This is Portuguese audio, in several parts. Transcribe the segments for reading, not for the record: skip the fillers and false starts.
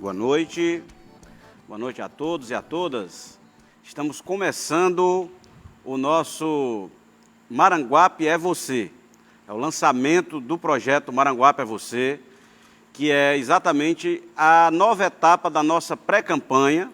Boa noite a todos e a todas. Estamos começando o nosso Maranguape é Você. É o lançamento do projeto Maranguape é Você, que é exatamente a nova etapa da nossa pré-campanha,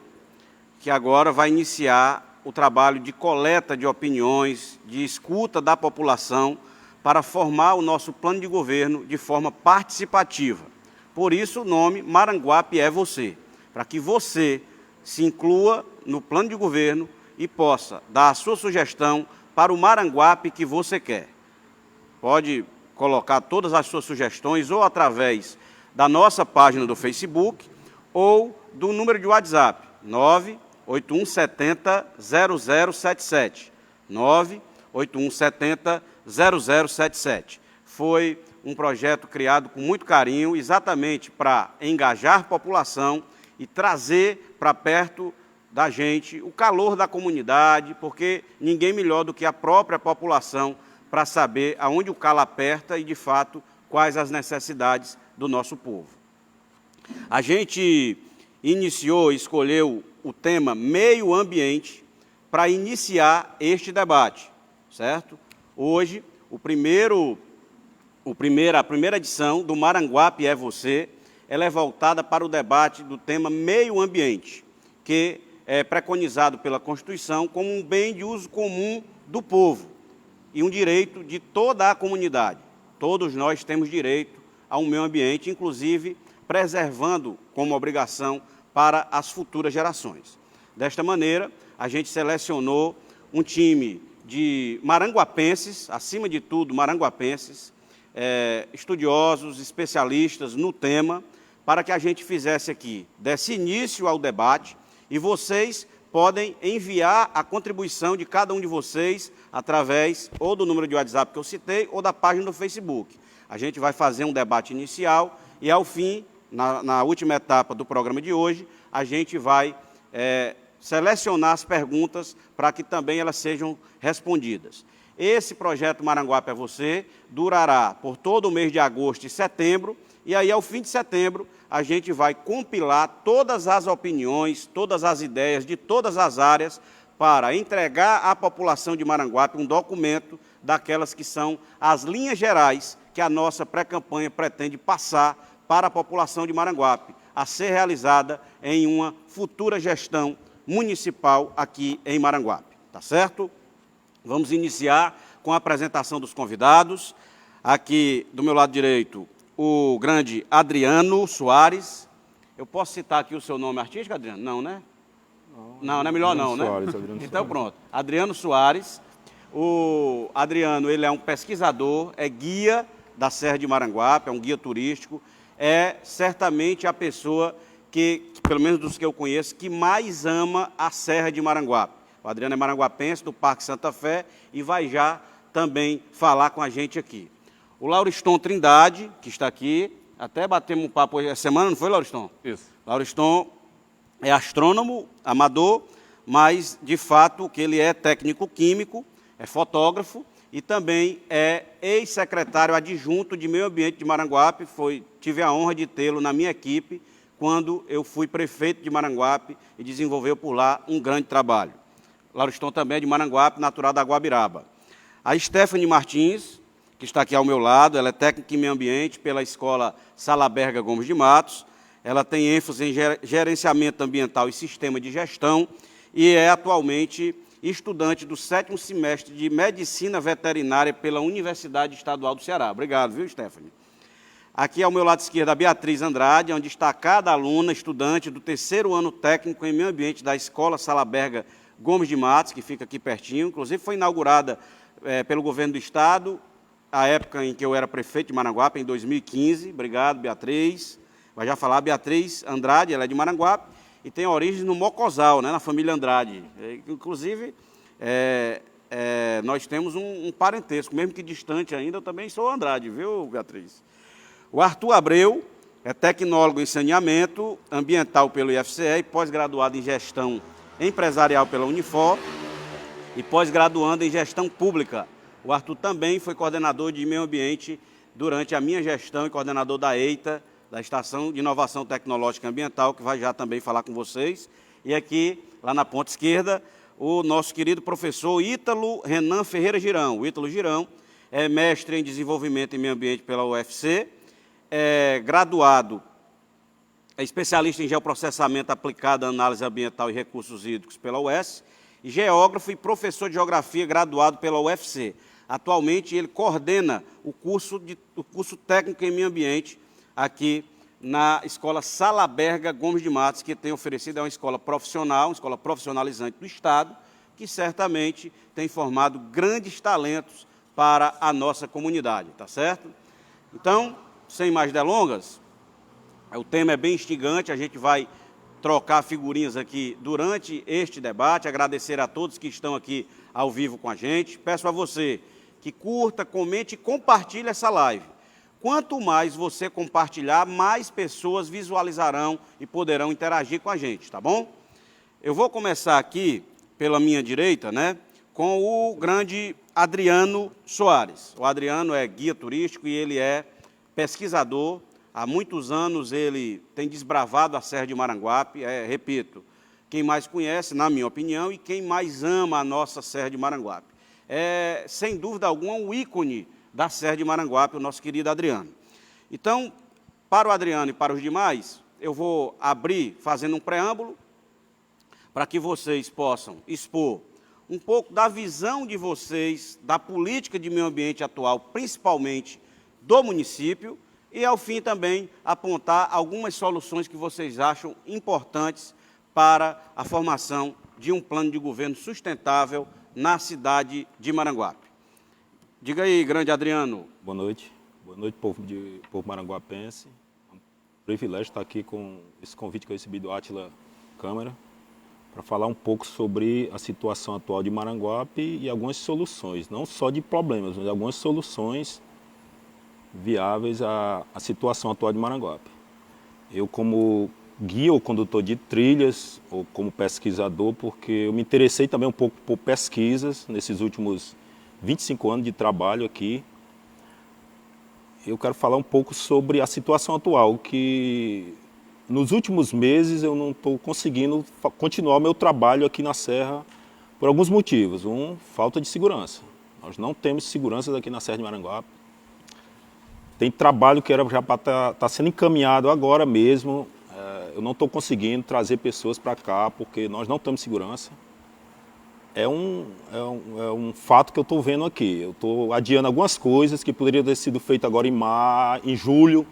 que agora vai iniciar o trabalho de coleta de opiniões, de escuta da população, para formar o nosso plano de governo de forma participativa. Por isso o nome Maranguape é Você, para que você se inclua no plano de governo e possa dar a sua sugestão para o Maranguape que você quer. Pode colocar todas as suas sugestões ou através da nossa página do Facebook ou do número de WhatsApp 98170 0077. 98170 0077. Foi um projeto criado com muito carinho, exatamente para engajar a população e trazer para perto da gente o calor da comunidade, porque ninguém melhor do que a própria população para saber aonde o calo aperta e, de fato, quais as necessidades do nosso povo. A gente escolheu o tema meio ambiente para iniciar este debate, certo? Hoje, a primeira edição do Maranguape é Você, ela é voltada para o debate do tema meio ambiente, que é preconizado pela Constituição como um bem de uso comum do povo e um direito de toda a comunidade. Todos nós temos direito a um meio ambiente, inclusive preservando como obrigação para as futuras gerações. Desta maneira, a gente selecionou um time de maranguapenses, acima de tudo maranguapenses, estudiosos, especialistas no tema, para que a gente fizesse aqui, desse início ao debate, e vocês podem enviar a contribuição de cada um de vocês através ou do número de WhatsApp que eu citei ou da página do Facebook. A gente vai fazer um debate inicial e, ao fim, na última etapa do programa de hoje, a gente vai selecionar as perguntas para que também elas sejam respondidas. Esse projeto Maranguape é Você durará por todo o mês de agosto e setembro, e aí, ao fim de setembro, a gente vai compilar todas as opiniões, todas as ideias de todas as áreas para entregar à população de Maranguape um documento daquelas que são as linhas gerais que a nossa pré-campanha pretende passar para a população de Maranguape, a ser realizada em uma futura gestão municipal aqui em Maranguape. Tá certo? Vamos iniciar com a apresentação dos convidados. Aqui, do meu lado direito, o grande Adriano Soares. Eu posso citar aqui o seu nome artístico, Adriano? Não, né? Não, não é melhor não, né? Então, pronto. Adriano Soares. O Adriano, ele é um pesquisador, é guia da Serra de Maranguape, é um guia turístico, é certamente a pessoa que, pelo menos dos que eu conheço, que mais ama a Serra de Maranguape. O Adriano é maranguapense, do Parque Santa Fé, e vai já também falar com a gente aqui. O Lauriston Trindade, que está aqui, até batemos um papo hoje, essa semana, não foi, Lauriston? Isso. Lauriston é astrônomo, amador, mas, de fato, que ele é técnico químico, é fotógrafo e também é ex-secretário adjunto de Meio Ambiente de Maranguape. Tive a honra de tê-lo na minha equipe quando eu fui prefeito de Maranguape e desenvolveu por lá um grande trabalho. Lauriston também é de Maranguape, natural da Guabiraba. A Stephanie Martins, que está aqui ao meu lado, ela é técnica em meio ambiente pela Escola Salaberga Gomes de Matos. Ela tem ênfase em gerenciamento ambiental e sistema de gestão e é atualmente estudante do 7º semestre de Medicina Veterinária pela Universidade Estadual do Ceará. Obrigado, viu, Stephanie? Aqui ao meu lado esquerdo, a Beatriz Andrade, uma destacada aluna, estudante do 3º ano técnico em meio ambiente da Escola Salaberga Gomes de Matos, que fica aqui pertinho. Inclusive foi inaugurada pelo governo do Estado, a época em que eu era prefeito de Maranguape, em 2015. Obrigado, Beatriz. Vai já falar, Beatriz Andrade, ela é de Maranguape e tem origem no Mocosal, né, na família Andrade. Inclusive, nós temos um parentesco, mesmo que distante ainda, eu também sou Andrade, viu, Beatriz? O Arthur Abreu é tecnólogo em saneamento ambiental pelo IFCE e pós-graduado em gestão empresarial pela Unifor e pós-graduando em gestão pública. O Arthur também foi coordenador de meio ambiente durante a minha gestão e coordenador da EITA da Estação de Inovação Tecnológica e Ambiental, que vai já também falar com vocês. E aqui, lá na ponta esquerda, o nosso querido professor Ítalo Renan Ferreira Girão. O Ítalo Girão é mestre em Desenvolvimento em Meio Ambiente pela UFC, é graduado, é especialista em Geoprocessamento aplicado à Análise Ambiental e Recursos Hídricos pela UES, e geógrafo e professor de Geografia graduado pela UFC. Atualmente, ele coordena o curso técnico em Meio Ambiente aqui na Escola Salaberga Gomes de Matos, que tem oferecido, é uma escola profissional, uma escola profissionalizante do Estado, que certamente tem formado grandes talentos para a nossa comunidade, tá certo? Então, sem mais delongas, o tema é bem instigante, a gente vai trocar figurinhas aqui durante este debate, agradecer a todos que estão aqui ao vivo com a gente. Peço a você que curta, comente e compartilhe essa live. Quanto mais você compartilhar, mais pessoas visualizarão e poderão interagir com a gente, tá bom? Eu vou começar aqui, pela minha direita, né, com o grande Adriano Soares. O Adriano é guia turístico e ele é pesquisador. Há muitos anos ele tem desbravado a Serra de Maranguape, repito, quem mais conhece, na minha opinião, e quem mais ama a nossa Serra de Maranguape. É, sem dúvida alguma, um ícone da Serra de Maranguape, o nosso querido Adriano. Então, para o Adriano e para os demais, eu vou abrir fazendo um preâmbulo para que vocês possam expor um pouco da visão de vocês da política de meio ambiente atual, principalmente do município, e, ao fim, também apontar algumas soluções que vocês acham importantes para a formação de um plano de governo sustentável na cidade de Maranguape. Diga aí, grande Adriano. Boa noite, povo maranguapense. É um privilégio estar aqui com esse convite que eu recebi do Átila Câmara, para falar um pouco sobre a situação atual de Maranguape e algumas soluções, não só de problemas, mas algumas soluções viáveis à situação atual de Maranguape. Eu, como guia ou condutor de trilhas, ou como pesquisador, porque eu me interessei também um pouco por pesquisas nesses últimos 25 anos de trabalho aqui, eu quero falar um pouco sobre a situação atual, que nos últimos meses eu não estou conseguindo continuar o meu trabalho aqui na Serra por alguns motivos. Falta de segurança. Nós não temos segurança aqui na Serra de Maranguape. Tem trabalho que era já para tá sendo encaminhado agora mesmo. Eu não estou conseguindo trazer pessoas para cá porque nós não temos segurança. É um fato que eu estou vendo aqui. Eu estou adiando algumas coisas que poderiam ter sido feitas agora em julho,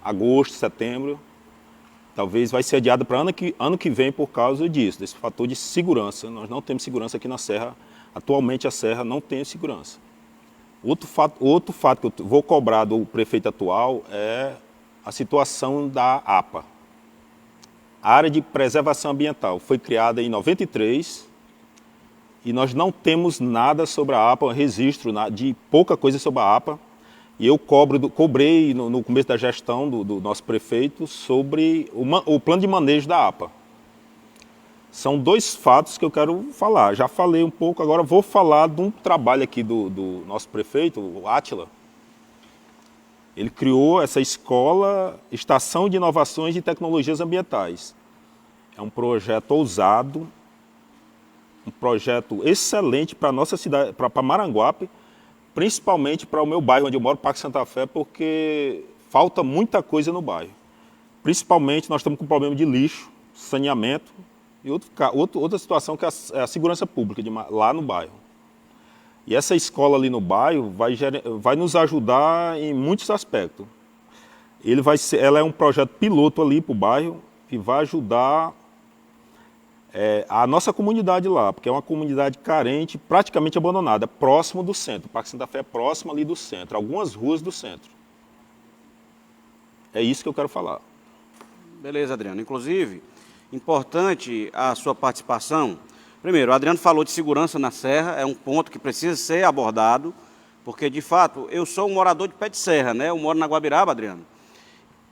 agosto, setembro. Talvez vai ser adiada para ano que vem por causa disso, desse fator de segurança. Nós não temos segurança aqui na Serra. Atualmente a Serra não tem segurança. Outro fato que eu vou cobrar do prefeito atual é a situação da APA. A Área de Preservação Ambiental foi criada em 93 e nós não temos nada sobre a APA, registro de pouca coisa sobre a APA. E eu cobrei no começo da gestão do nosso prefeito sobre o plano de manejo da APA. São dois fatos que eu quero falar. Já falei um pouco, agora vou falar de um trabalho aqui do nosso prefeito, o Átila. Ele criou essa escola, Estação de Inovações e Tecnologias Ambientais. É um projeto ousado, um projeto excelente para a nossa cidade, para Maranguape, principalmente para o meu bairro onde eu moro, Parque Santa Fé, porque falta muita coisa no bairro. Principalmente nós estamos com problema de lixo, saneamento, e outra situação que é a segurança pública lá no bairro. E essa escola ali no bairro vai nos ajudar em muitos aspectos. Ela é um projeto piloto ali para o bairro e vai ajudar a nossa comunidade lá, porque é uma comunidade carente, praticamente abandonada, próximo do centro. O Parque Santa Fé é próximo ali do centro, algumas ruas do centro. É isso que eu quero falar. Beleza, Adriano. Inclusive, importante a sua participação. Primeiro, o Adriano falou de segurança na Serra, é um ponto que precisa ser abordado, porque, de fato, eu sou um morador de pé de serra, né? Eu moro na Guabiraba, Adriano,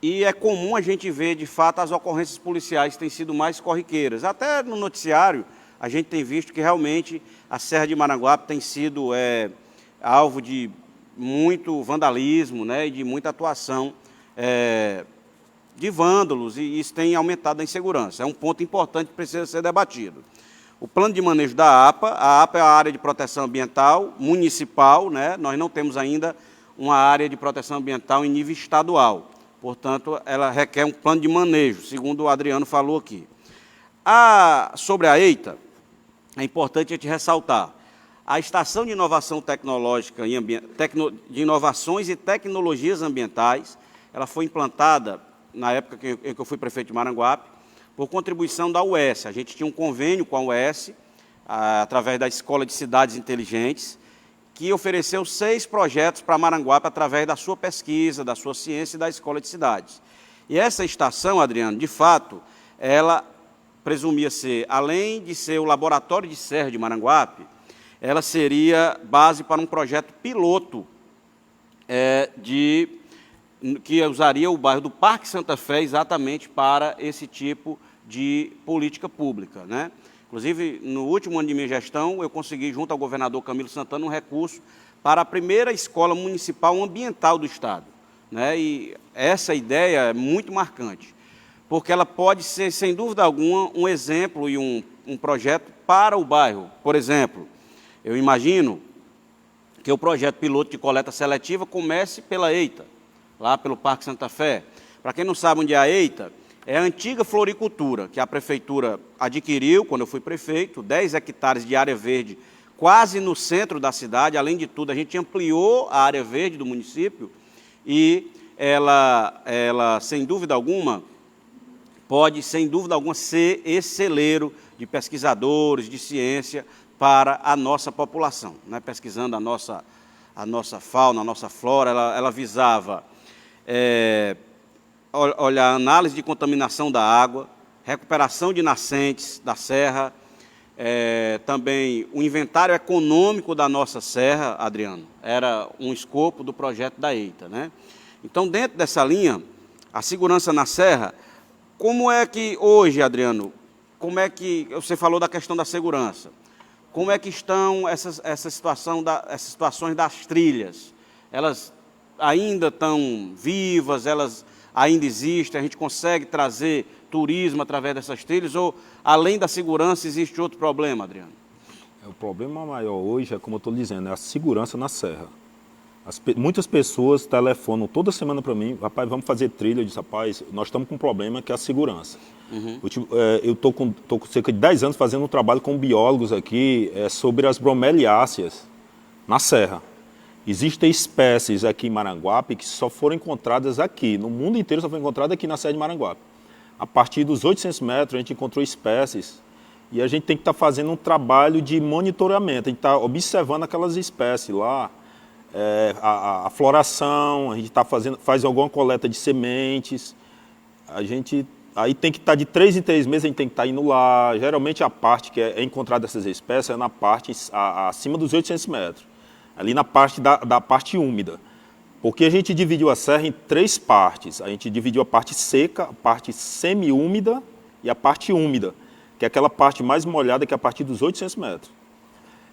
e é comum a gente ver, de fato, as ocorrências policiais têm sido mais corriqueiras. Até no noticiário, a gente tem visto que, realmente, a Serra de Maranguape tem sido alvo de muito vandalismo, né? E de muita atuação de vândalos, e isso tem aumentado a insegurança. É um ponto importante que precisa ser debatido. O plano de manejo da APA, a APA é a área de proteção ambiental municipal, né? Nós não temos ainda uma área de proteção ambiental em nível estadual. Portanto, ela requer um plano de manejo, segundo o Adriano falou aqui. Sobre a EITA, é importante a gente ressaltar, a Estação de Inovação Tecnológica de Inovações e Tecnologias Ambientais, ela foi implantada na época em que eu fui prefeito de Maranguape, por contribuição da UES. A gente tinha um convênio com a UES, através da Escola de Cidades Inteligentes, que ofereceu 6 projetos para Maranguape através da sua pesquisa, da sua ciência e da Escola de Cidades. E essa estação, Adriano, de fato, ela presumia ser, além de ser o laboratório de serra de Maranguape, ela seria base para um projeto piloto que usaria o bairro do Parque Santa Fé exatamente para esse tipo de política pública, né? Inclusive, no último ano de minha gestão, eu consegui, junto ao governador Camilo Santana, um recurso para a primeira escola municipal ambiental do Estado, né? E essa ideia é muito marcante, porque ela pode ser, sem dúvida alguma, um exemplo e um projeto para o bairro. Por exemplo, eu imagino que o projeto piloto de coleta seletiva comece pela EITA, lá pelo Parque Santa Fé. Para quem não sabe onde é a EITA, é a antiga floricultura, que a prefeitura adquiriu, quando eu fui prefeito, 10 hectares de área verde, quase no centro da cidade. Além de tudo, a gente ampliou a área verde do município e ela sem dúvida alguma, pode, sem dúvida alguma, ser esse celeiro de pesquisadores, de ciência, para a nossa população, né? Pesquisando a nossa fauna, a nossa flora, ela visava olhar a análise de contaminação da água, recuperação de nascentes da serra, também o inventário econômico da nossa serra, Adriano, era um escopo do projeto da EITA, né? Então, dentro dessa linha, a segurança na serra, como é que hoje, Adriano, como é que, você falou da questão da segurança, como é que estão essas situações das trilhas? Elas ainda estão vivas, elas ainda existem, a gente consegue trazer turismo através dessas trilhas, ou além da segurança existe outro problema, Adriano? O problema maior hoje é, como eu estou dizendo, é a segurança na serra. Muitas pessoas telefonam toda semana para mim, rapaz, vamos fazer trilha. Eu disse, rapaz, nós estamos com um problema que é a segurança. Uhum. Eu estou com cerca de 10 anos fazendo um trabalho com biólogos aqui sobre as bromeliáceas na serra. Existem espécies aqui em Maranguape que só foram encontradas aqui, no mundo inteiro só foram encontradas aqui na Serra de Maranguape. A partir dos 800 metros a gente encontrou espécies e a gente tem que estar fazendo um trabalho de monitoramento, a gente está observando aquelas espécies lá, a floração, a gente faz alguma coleta de sementes, aí tem que estar de 3 em 3 meses, a gente tem que estar indo lá. Geralmente a parte que é encontrada dessas espécies é na parte acima dos 800 metros, ali na parte da parte úmida. Porque a gente dividiu a serra em 3 partes. A gente dividiu a parte seca, a parte semi-úmida e a parte úmida, que é aquela parte mais molhada, que é a partir dos 800 metros.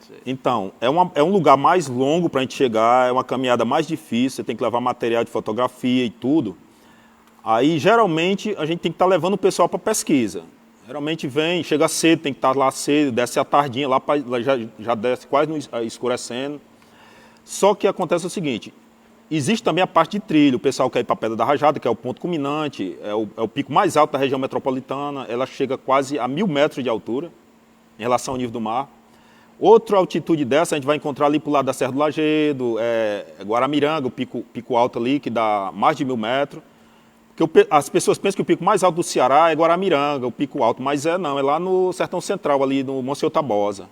Sim. Então, é um lugar mais longo para a gente chegar, é uma caminhada mais difícil, você tem que levar material de fotografia e tudo. Aí, geralmente, a gente tem que estar levando o pessoal para pesquisa. Geralmente chega cedo, tem que estar lá cedo, desce à tardinha, lá já desce quase escurecendo. Só que acontece o seguinte, existe também a parte de trilho, o pessoal quer ir para a Pedra da Rajada, que é o ponto culminante, é o pico mais alto da região metropolitana, ela chega quase a 1000 metros de altura, em relação ao nível do mar. Outra altitude dessa a gente vai encontrar ali para o lado da Serra do Lagedo, Guaramiranga, o pico alto ali, que dá mais de 1000 metros. Porque as pessoas pensam que o pico mais alto do Ceará é Guaramiranga, o pico alto, mas não, é lá no Sertão Central, ali no Monsenhor Tabosa.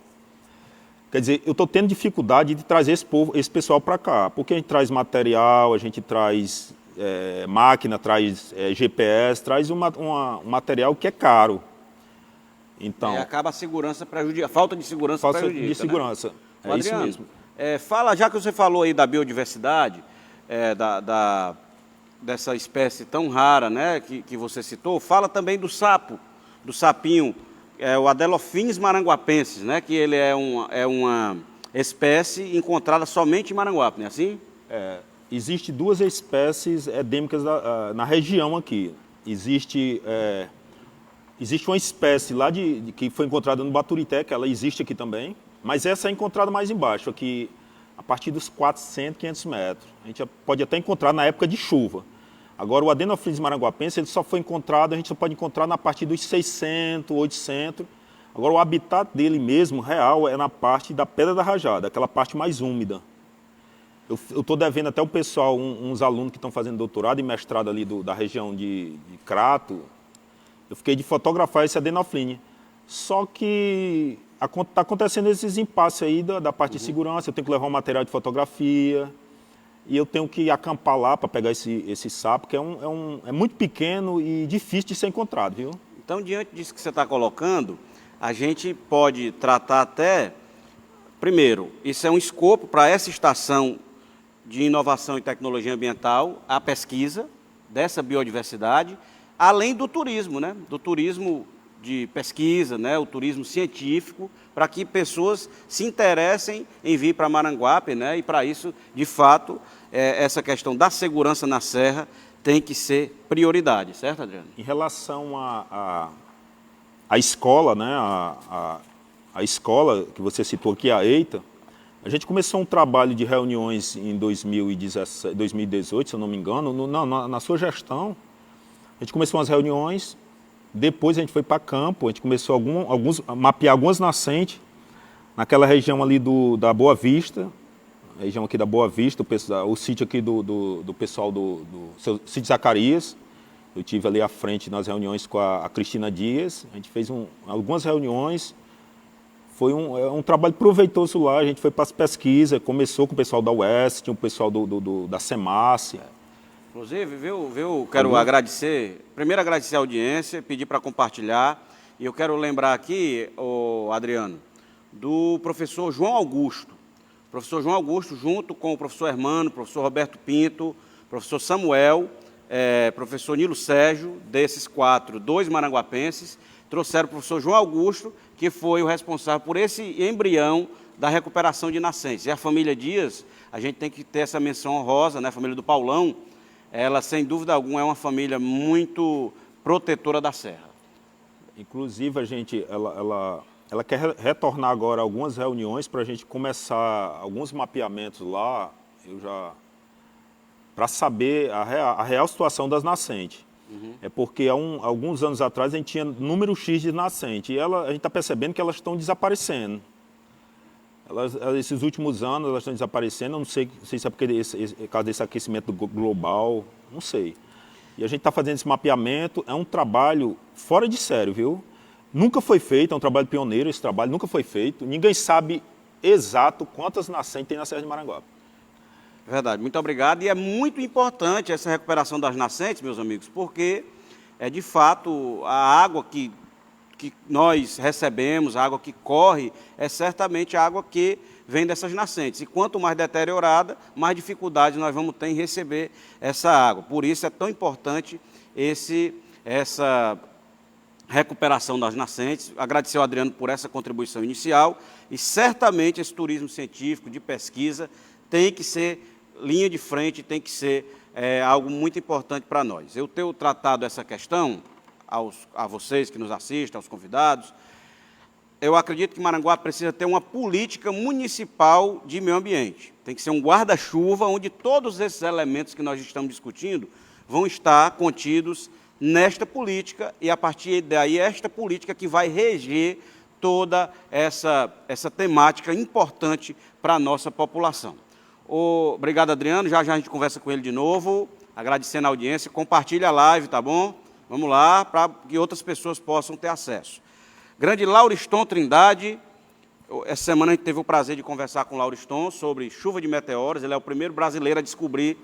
Quer dizer, eu estou tendo dificuldade de trazer esse pessoal para cá, porque a gente traz material, a gente traz máquina, traz GPS, traz um material que é caro. Então, acaba a segurança prejudica, a falta de segurança prejudica. Falta de segurança, né? Adriano, isso mesmo. Fala, já que você falou aí da biodiversidade, dessa espécie tão rara, né, que você citou, fala também do sapinho, o Adelophinus maranguapensis, né, que ele é uma espécie encontrada somente em Maranguape, não é assim? Existem 2 espécies endêmicas na região aqui. existe uma espécie lá que foi encontrada no Baturité, que ela existe aqui também, mas essa é encontrada mais embaixo, aqui a partir dos 400, 500 metros. A gente pode até encontrar na época de chuva. Agora, o Adenophrys maranguapense, ele só foi encontrado, a gente só pode encontrar na partir dos 600, 800. Agora, o habitat dele mesmo, real, é na parte da Pedra da Rajada, aquela parte mais úmida. Eu estou devendo até o pessoal, uns alunos que estão fazendo doutorado e mestrado ali da região de Crato, eu fiquei de fotografar esse Adenophrys. Só que está acontecendo esses impasses aí da parte de segurança, eu tenho que levar um material de fotografia, e eu tenho que acampar lá para pegar esse sapo, que é muito pequeno e difícil de ser encontrado, viu? Então, diante disso que você está colocando, a gente pode tratar até, primeiro, isso é um escopo para essa estação de inovação e tecnologia ambiental, a pesquisa dessa biodiversidade, além do turismo, né? Do turismo de pesquisa, né? O turismo científico, para que pessoas se interessem em vir para Maranguape, né? E para isso, de fato, essa questão da segurança na serra tem que ser prioridade, certo, Adriano? Em relação à escola, né? A escola que você citou aqui, a EITA, a gente começou um trabalho de reuniões em 2018, se eu não me engano, na sua gestão. A gente começou umas reuniões, depois a gente foi para campo, a gente começou a mapear algumas nascentes, naquela região ali da Boa Vista, a região aqui da Boa Vista, o sítio aqui do pessoal do sítio Zacarias. Eu tive ali à frente nas reuniões com a Cristina Dias, a gente fez algumas reuniões. Foi um trabalho proveitoso lá, a gente foi para as pesquisas, começou com o pessoal da UES, tinha o pessoal da SEMASSE. Inclusive, quero primeiro agradecer a audiência, pedir para compartilhar, e eu quero lembrar aqui, Adriano, do professor João Augusto. O professor João Augusto, junto com o professor Hermano, professor Roberto Pinto, professor Samuel, professor Nilo Sérgio, desses 4, 2 maranguapenses, trouxeram o professor João Augusto, que foi o responsável por esse embrião da recuperação de nascentes. E a família Dias, a gente tem que ter essa menção honrosa, né? A família do Paulão, ela, sem dúvida alguma, é uma família muito protetora da serra. Inclusive, ela quer retornar agora algumas reuniões para a gente começar alguns mapeamentos lá, para saber a real situação das nascentes. É porque alguns anos atrás a gente tinha número X de nascentes e a gente está percebendo que elas estão desaparecendo. Esses últimos anos elas estão desaparecendo, eu não sei se é porque por causa desse aquecimento global, não sei. E a gente está fazendo esse mapeamento, é um trabalho fora de sério, viu? Nunca foi feito, é um trabalho pioneiro, esse trabalho nunca foi feito, ninguém sabe exato quantas nascentes tem na Serra de Maranguape. Verdade, muito obrigado. E é muito importante essa recuperação das nascentes, meus amigos, porque de fato a água que nós recebemos, a água que corre, é certamente a água que vem dessas nascentes. E quanto mais deteriorada, mais dificuldade nós vamos ter em receber essa água. Por isso é tão importante essa recuperação das nascentes. Agradecer ao Adriano por essa contribuição inicial e certamente esse turismo científico de pesquisa tem que ser linha de frente, tem que ser algo muito importante para nós. Eu tenho tratado essa questão a vocês que nos assistem, aos convidados. Eu acredito que Maranguape precisa ter uma política municipal de meio ambiente. Tem que ser um guarda-chuva onde todos esses elementos que nós estamos discutindo vão estar contidos nesta política e, a partir daí, esta política que vai reger toda essa temática importante para a nossa população. Obrigado, Adriano. Já a gente conversa com ele de novo. Agradecendo a audiência. Compartilha a live, tá bom? Vamos lá, para que outras pessoas possam ter acesso. Grande Lauriston Trindade. Essa semana a gente teve o prazer de conversar com o Lauriston sobre chuva de meteoros. Ele é o primeiro brasileiro a descobrir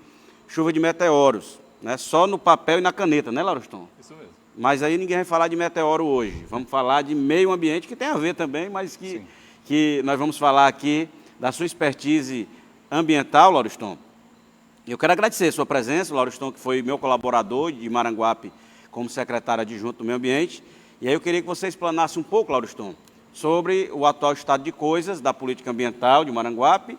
chuva de meteoros, né? Só no papel e na caneta, né, Lauriston? Isso mesmo. Mas aí ninguém vai falar de meteoro hoje. Vamos falar de meio ambiente, que tem a ver também, mas que nós vamos falar aqui da sua expertise ambiental, Lauriston. Eu quero agradecer a sua presença, Lauriston, que foi meu colaborador de Maranguape como secretário adjunto do Meio Ambiente. E aí eu queria que você explanasse um pouco, Lauriston, sobre o atual estado de coisas da política ambiental de Maranguape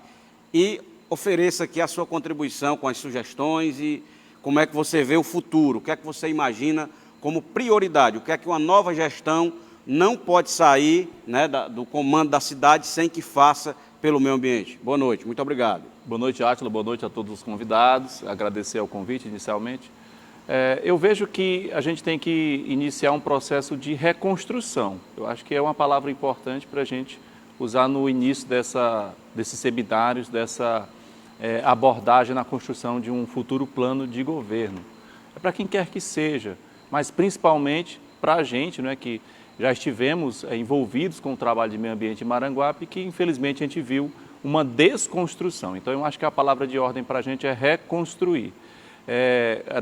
e ofereça aqui a sua contribuição com as sugestões e como é que você vê o futuro, o que é que você imagina como prioridade, o que é que uma nova gestão não pode sair, né, do comando da cidade sem que faça pelo meio ambiente. Boa noite, muito obrigado. Boa noite, Átila, boa noite a todos os convidados, agradecer ao convite inicialmente. Eu vejo que a gente tem que iniciar um processo de reconstrução. Eu acho que é uma palavra importante para a gente usar no início desses seminários, dessa abordagem na construção de um futuro plano de governo. É para quem quer que seja, mas principalmente para a gente, né, que já estivemos envolvidos com o trabalho de meio ambiente em Maranguape, que infelizmente a gente viu uma desconstrução. Então eu acho que a palavra de ordem para a gente é reconstruir.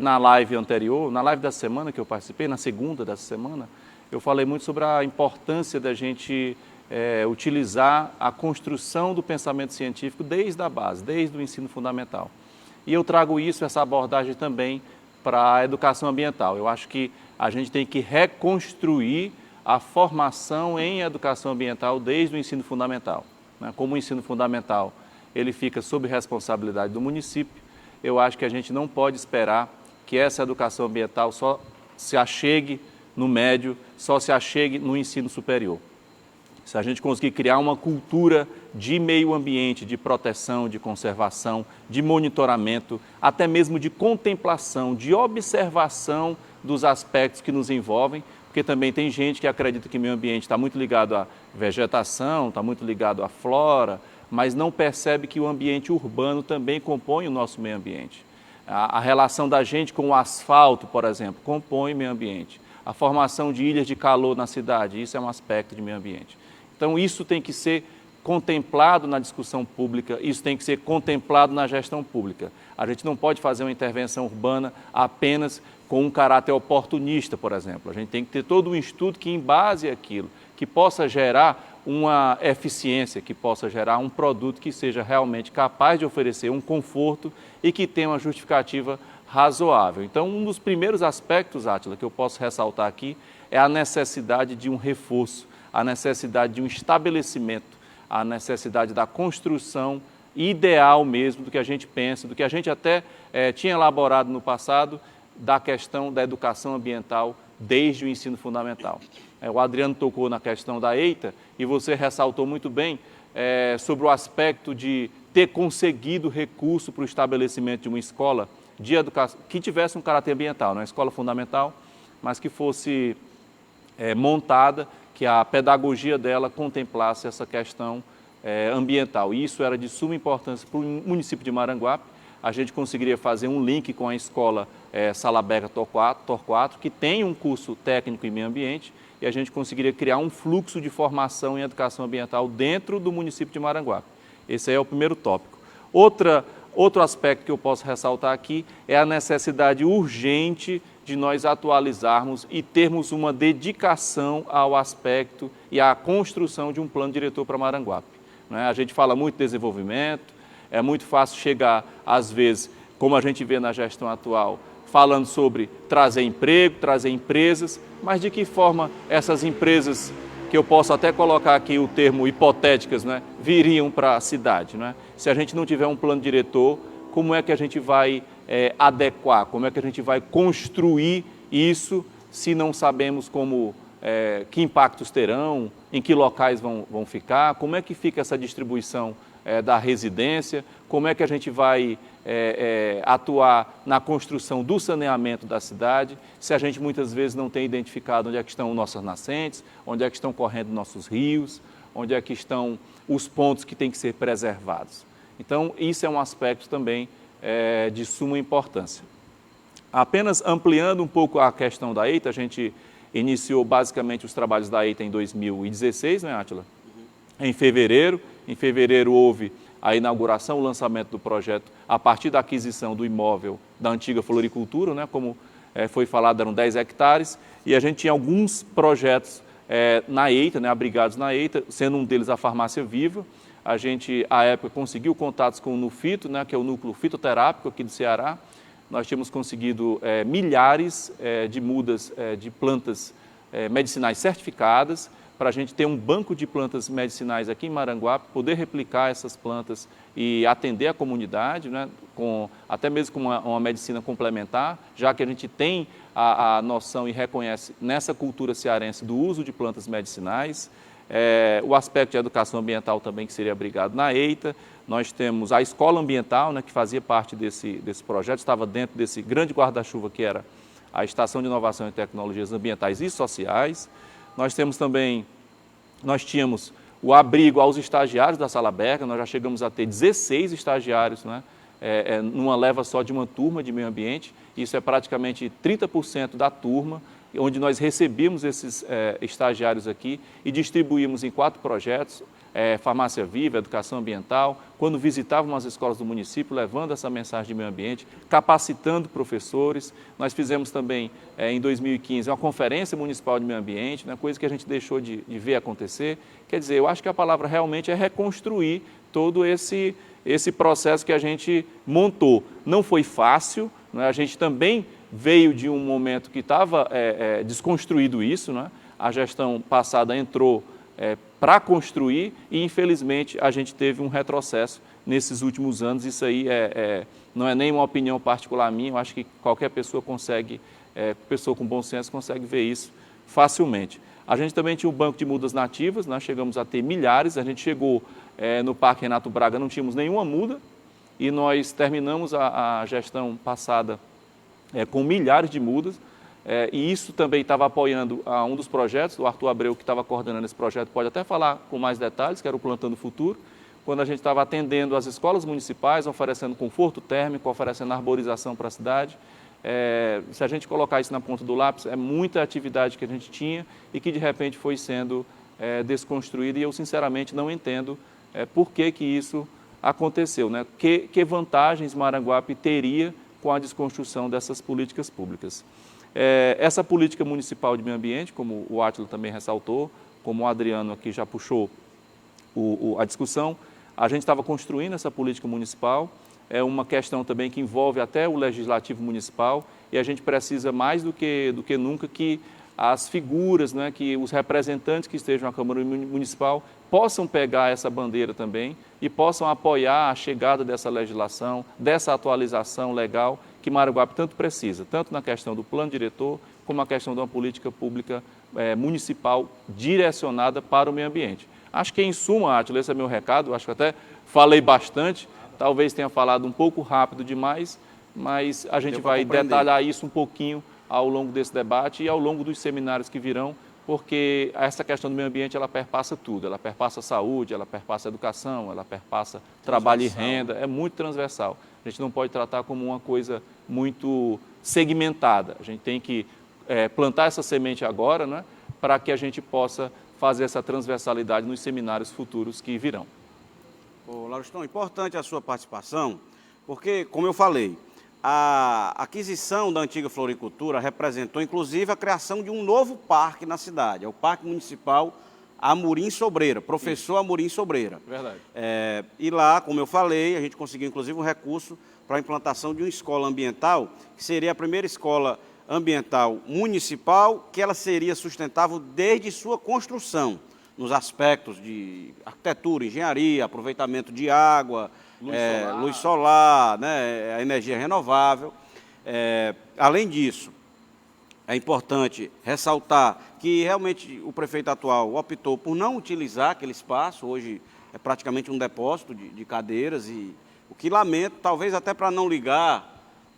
Na live anterior, na live da semana que eu participei, na segunda dessa semana, eu falei muito sobre a importância da gente utilizar a construção do pensamento científico desde a base, desde o ensino fundamental. E eu trago essa abordagem também para a educação ambiental. Eu acho que a gente tem que reconstruir a formação em educação ambiental desde o ensino fundamental. Como o ensino fundamental ele fica sob responsabilidade do município, eu acho que a gente não pode esperar que essa educação ambiental só se achegue no médio, só se achegue no ensino superior. Se a gente conseguir criar uma cultura de meio ambiente, de proteção, de conservação, de monitoramento, até mesmo de contemplação, de observação dos aspectos que nos envolvem, porque também tem gente que acredita que o meio ambiente está muito ligado à vegetação, está muito ligado à flora, mas não percebe que o ambiente urbano também compõe o nosso meio ambiente. A relação da gente com o asfalto, por exemplo, compõe o meio ambiente. A formação de ilhas de calor na cidade, isso é um aspecto de meio ambiente. Então isso tem que ser contemplado na discussão pública, isso tem que ser contemplado na gestão pública. A gente não pode fazer uma intervenção urbana apenas com um caráter oportunista, por exemplo. A gente tem que ter todo um estudo que embase aquilo, que possa gerar uma eficiência, que possa gerar um produto que seja realmente capaz de oferecer um conforto e que tenha uma justificativa razoável. Então, um dos primeiros aspectos, Átila, que eu posso ressaltar aqui é a necessidade de um reforço, a necessidade de um estabelecimento, a necessidade da construção ideal mesmo do que a gente pensa, do que a gente até tinha elaborado no passado, da questão da educação ambiental desde o ensino fundamental. O Adriano tocou na questão da EITA e você ressaltou muito bem sobre o aspecto de ter conseguido recurso para o estabelecimento de uma escola de educação que tivesse um caráter ambiental, uma escola fundamental, mas que fosse montada, que a pedagogia dela contemplasse essa questão ambiental. E isso era de suma importância para o município de Maranguape. A gente conseguiria fazer um link com a escola Salaberga Torquato, que tem um curso técnico em meio ambiente, e a gente conseguiria criar um fluxo de formação em educação ambiental dentro do município de Maranguape. Esse aí é o primeiro tópico. Outro aspecto que eu posso ressaltar aqui é a necessidade urgente de nós atualizarmos e termos uma dedicação ao aspecto e à construção de um plano diretor para Maranguape. A gente fala muito de desenvolvimento, é muito fácil chegar, às vezes, como a gente vê na gestão atual, falando sobre trazer emprego, trazer empresas, mas de que forma essas empresas, que eu posso até colocar aqui o termo hipotéticas, viriam para a cidade. Se a gente não tiver um plano diretor, como é que a gente vai adequar, como é que a gente vai construir isso se não sabemos que impactos terão, em que locais vão ficar, como é que fica essa distribuição da residência, como é que a gente vai atuar na construção do saneamento da cidade, se a gente muitas vezes não tem identificado onde é que estão nossas nascentes, onde é que estão correndo nossos rios, onde é que estão os pontos que têm que ser preservados. Então, isso é um aspecto também de suma importância. Apenas ampliando um pouco a questão da EITA, a gente iniciou basicamente os trabalhos da EITA em 2016, né, Átila? Em fevereiro houve a inauguração, o lançamento do projeto a partir da aquisição do imóvel da antiga floricultura, como foi falado, eram 10 hectares, e a gente tinha alguns projetos na EITA, abrigados na EITA, sendo um deles a Farmácia Viva. A gente, à época, conseguiu contatos com o NUFITO, que é o Núcleo Fitoterápico aqui do Ceará. Nós tínhamos conseguido milhares de mudas de plantas medicinais certificadas para a gente ter um banco de plantas medicinais aqui em Maranguape, poder replicar essas plantas e atender a comunidade, né, até mesmo com uma medicina complementar, já que a gente tem a noção e reconhece nessa cultura cearense do uso de plantas medicinais. O aspecto de educação ambiental também que seria abrigado na EITA. Nós temos a escola ambiental, né, que fazia parte desse projeto, estava dentro desse grande guarda-chuva que era a Estação de Inovação e Tecnologias Ambientais e Sociais. Nós tínhamos o abrigo aos estagiários da Sala Berga, nós já chegamos a ter 16 estagiários, né, numa leva só de uma turma de meio ambiente. Isso é praticamente 30% da turma, onde nós recebíamos esses estagiários aqui e distribuímos em 4 projetos, Farmácia Viva, Educação Ambiental, quando visitavam as escolas do município, levando essa mensagem de meio ambiente, capacitando professores. Nós fizemos também, em 2015, uma conferência municipal de meio ambiente, né, coisa que a gente deixou de ver acontecer. Quer dizer, eu acho que a palavra realmente é reconstruir todo esse processo que a gente montou. Não foi fácil, né, a gente também veio de um momento que estava desconstruído isso, né? A gestão passada entrou para construir e, infelizmente, a gente teve um retrocesso nesses últimos anos. Isso aí não é nem uma opinião particular minha, eu acho que qualquer pessoa pessoa com bom senso consegue ver isso facilmente. A gente também tinha o banco de mudas nativas, nós chegamos a ter milhares, a gente chegou no Parque Renato Braga, não tínhamos nenhuma muda e nós terminamos a gestão passada com milhares de mudas. E isso também estava apoiando um dos projetos, o Arthur Abreu, que estava coordenando esse projeto, pode até falar com mais detalhes, que era o Plantando Futuro, quando a gente estava atendendo as escolas municipais, oferecendo conforto térmico, oferecendo arborização para a cidade. Se a gente colocar isso na ponta do lápis, é muita atividade que a gente tinha e que de repente foi sendo desconstruída, e eu sinceramente não entendo por que isso aconteceu, né? Que vantagens Maranguape teria com a desconstrução dessas políticas públicas. Essa política municipal de meio ambiente, como o Átila também ressaltou, como o Adriano aqui já puxou a discussão, a gente estava construindo essa política municipal, é uma questão também que envolve até o legislativo municipal, e a gente precisa mais do que nunca que as figuras, né, que os representantes que estejam na Câmara Municipal possam pegar essa bandeira também e possam apoiar a chegada dessa legislação, dessa atualização legal que Maranguape tanto precisa, tanto na questão do plano diretor, como na questão de uma política pública municipal direcionada para o meio ambiente. Acho que, em suma, Átila, esse é meu recado, acho que até falei bastante, talvez tenha falado um pouco rápido demais, mas a gente vai detalhar isso um pouquinho ao longo desse debate e ao longo dos seminários que virão, porque essa questão do meio ambiente, ela perpassa tudo, ela perpassa a saúde, ela perpassa a educação, ela perpassa trabalho e renda, é muito transversal. A gente não pode tratar como uma coisa muito segmentada, a gente tem que plantar essa semente agora, né, para que a gente possa fazer essa transversalidade nos seminários futuros que virão. Lauristão, importante a sua participação, porque, como eu falei, a aquisição da antiga floricultura representou, inclusive, a criação de um novo parque na cidade, é o Parque Municipal Amorim Sobreira, professor Amorim Sobreira. Verdade. E lá, como eu falei, a gente conseguiu, inclusive, um recurso para a implantação de uma escola ambiental, que seria a primeira escola ambiental municipal, que ela seria sustentável desde sua construção, nos aspectos de arquitetura, engenharia, aproveitamento de água, luz solar, né, a energia renovável. Além disso, é importante ressaltar que realmente o prefeito atual optou por não utilizar aquele espaço, hoje é praticamente um depósito de cadeiras, e o que lamento, talvez até para não ligar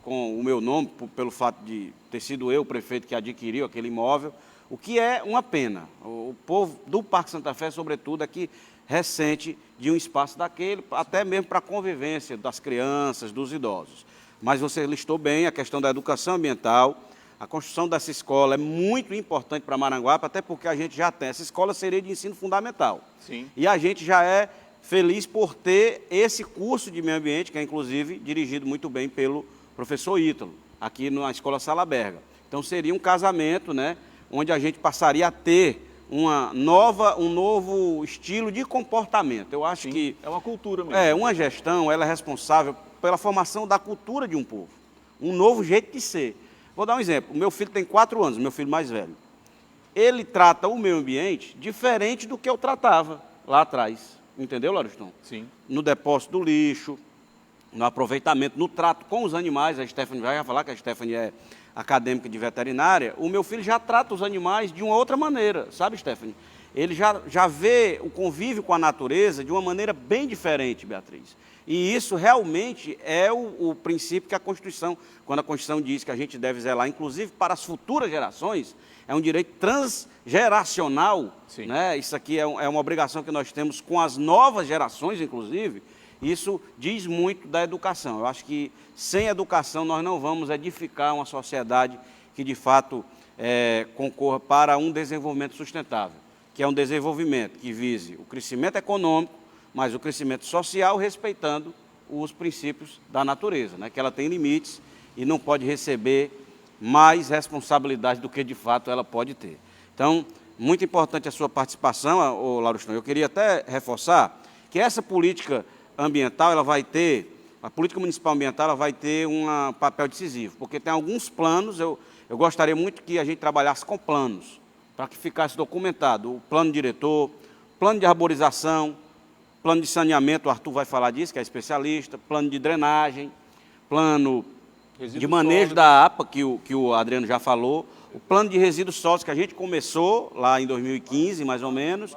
com o meu nome, pelo fato de ter sido eu o prefeito que adquiriu aquele imóvel, o que é uma pena. O povo do Parque Santa Fé, sobretudo, é que ressente de um espaço daquele, até mesmo para a convivência das crianças, dos idosos. Mas você listou bem a questão da educação ambiental. A construção dessa escola é muito importante para Maranguape, até porque a gente já tem. Essa escola seria de ensino fundamental. Sim. E a gente já é feliz por ter esse curso de meio ambiente, que é, inclusive, dirigido muito bem pelo professor Ítalo, aqui na Escola Sala Berga. Então, seria um casamento, né, onde a gente passaria a ter um novo estilo de comportamento. Eu acho que é uma cultura mesmo. Uma gestão, ela é responsável pela formação da cultura de um povo, um novo jeito de ser. Vou dar um exemplo. O meu filho tem 4 anos, meu filho mais velho. ele trata o meio ambiente diferente do que eu tratava lá atrás. Entendeu, Lauriston? Sim. No depósito do lixo, no aproveitamento, no trato com os animais. A Stephanie vai falar que a Stephanie é acadêmica de veterinária. O meu filho já trata os animais de uma outra maneira, sabe, Stephanie? Ele já vê o convívio com a natureza de uma maneira bem diferente, Beatriz. E isso realmente é o princípio que a Constituição, quando a Constituição diz que a gente deve zelar, inclusive para as futuras gerações, é um direito transgeracional, né? Isso aqui é uma obrigação que nós temos com as novas gerações, inclusive. Isso diz muito da educação. Eu acho que sem educação nós não vamos edificar uma sociedade que de fato concorra para um desenvolvimento sustentável, que é um desenvolvimento que vise o crescimento econômico, mas o crescimento social respeitando os princípios da natureza, né? Que ela tem limites e não pode receber mais responsabilidade do que de fato ela pode ter. Então, muito importante a sua participação, Lauriston. Eu queria até reforçar que essa política ambiental, a política municipal ambiental, ela vai ter um papel decisivo, porque tem alguns planos, eu gostaria muito que a gente trabalhasse com planos, para que ficasse documentado o plano diretor, plano de arborização, plano de saneamento, o Arthur vai falar disso, que é especialista, plano de drenagem, plano de manejo da APA, que o Adriano já falou, o plano de resíduos sólidos que a gente começou lá em 2015, mais ou menos,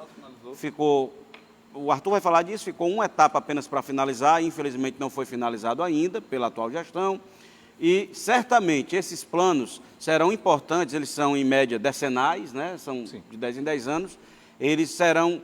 o Arthur vai falar disso, ficou uma etapa apenas para finalizar, infelizmente não foi finalizado ainda pela atual gestão, e certamente esses planos serão importantes, eles são em média decenais, né? São de 10 em 10 anos, eles serão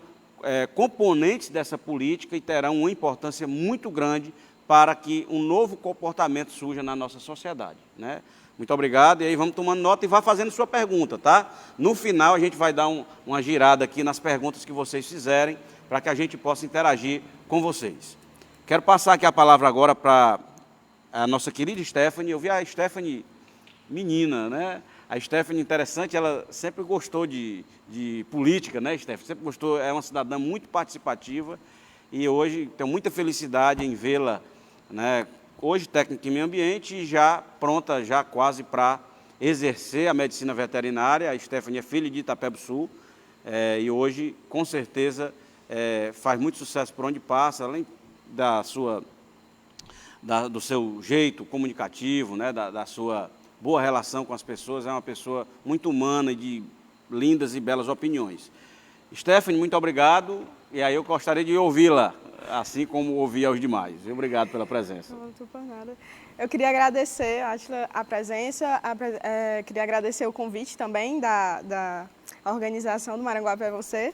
componentes dessa política e terão uma importância muito grande para que um novo comportamento surja na nossa sociedade, né? Muito obrigado, e aí vamos tomando nota e vá fazendo sua pergunta, tá? No final a gente vai dar uma girada aqui nas perguntas que vocês fizerem, para que a gente possa interagir com vocês. Quero passar aqui a palavra agora para a nossa querida Stephanie. Eu vi a Stephanie menina, né? A Stephanie, interessante, ela sempre gostou de política, né, Stephanie? Sempre gostou, é uma cidadã muito participativa e hoje tenho muita felicidade em vê-la, né, hoje técnica em meio ambiente e já pronta, já quase para exercer a medicina veterinária. A Stephanie é filha de Itapebussul e hoje, com certeza, faz muito sucesso por onde passa, além do seu jeito comunicativo, né, da sua boa relação com as pessoas, é uma pessoa muito humana e de lindas e belas opiniões. Stephanie, muito obrigado, e aí eu gostaria de ouvi-la, assim como ouvi aos demais. Obrigado pela presença. Não estou por nada. Eu queria agradecer, Átila, a presença, queria agradecer o convite também da organização do Maranguape é Você.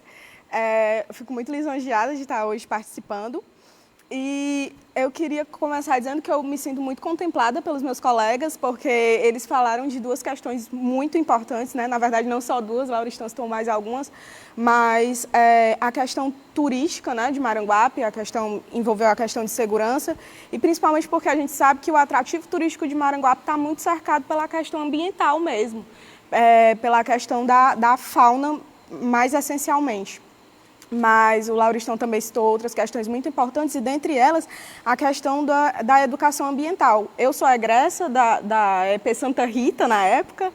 Eu fico muito lisonjeada de estar hoje participando. E eu queria começar dizendo que eu me sinto muito contemplada pelos meus colegas, porque eles falaram de duas questões muito importantes, né? Na verdade, não só duas, Lauriston citou mais algumas, mas a questão turística, né, de Maranguape, envolveu a questão de segurança, e principalmente porque a gente sabe que o atrativo turístico de Maranguape está muito cercado pela questão ambiental mesmo, pela questão da fauna mais essencialmente. Mas o Lauriston também citou outras questões muito importantes, e dentre elas, a questão da educação ambiental. Eu sou egressa da EP Santa Rita, na época,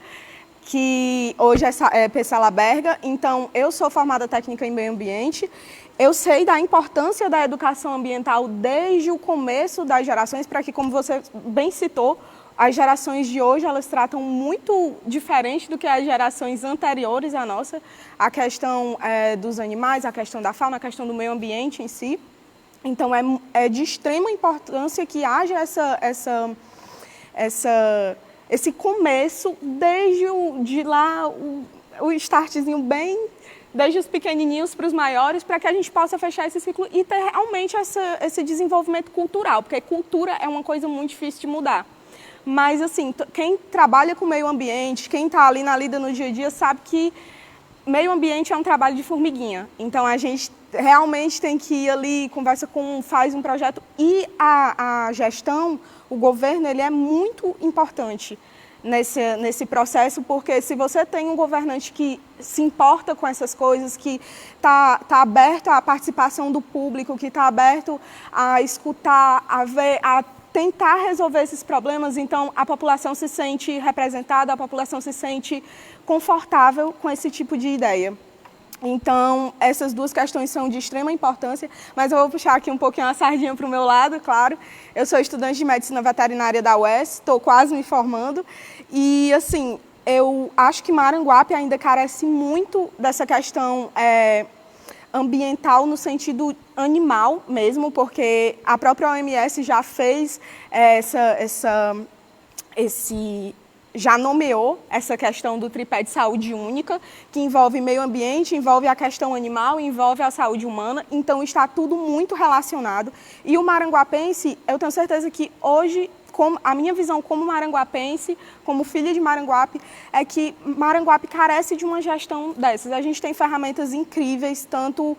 que hoje é EP Salaberga, então eu sou formada técnica em meio ambiente. Eu sei da importância da educação ambiental desde o começo das gerações, para que, como você bem citou, as gerações de hoje, elas tratam muito diferente do que as gerações anteriores à nossa, a questão dos animais, a questão da fauna, a questão do meio ambiente em si. Então, é de extrema importância que haja esse começo, desde o startzinho bem, desde os pequenininhos para os maiores, para que a gente possa fechar esse ciclo e ter realmente esse desenvolvimento cultural, porque cultura é uma coisa muito difícil de mudar. Mas, assim, quem trabalha com meio ambiente, quem está ali na lida no dia a dia, sabe que meio ambiente é um trabalho de formiguinha. Então, a gente realmente tem que ir ali, faz um projeto. E a gestão, o governo, ele é muito importante nesse processo, porque se você tem um governante que se importa com essas coisas, que está aberto à participação do público, que está aberto a escutar, a ver, a tentar resolver esses problemas, então a população se sente representada, a população se sente confortável com esse tipo de ideia. Então, essas duas questões são de extrema importância, mas eu vou puxar aqui um pouquinho a sardinha para o meu lado, claro. Eu sou estudante de medicina veterinária da UES, estou quase me formando, e assim, eu acho que Maranguape ainda carece muito dessa questão ambiental no sentido animal mesmo, porque a própria OMS já fez já nomeou essa questão do tripé de saúde única, que envolve meio ambiente, envolve a questão animal, envolve a saúde humana, então está tudo muito relacionado. E o maranguapense, eu tenho certeza que hoje, a minha visão como maranguapense, como filha de Maranguape, é que Maranguape carece de uma gestão dessas. A gente tem ferramentas incríveis, tanto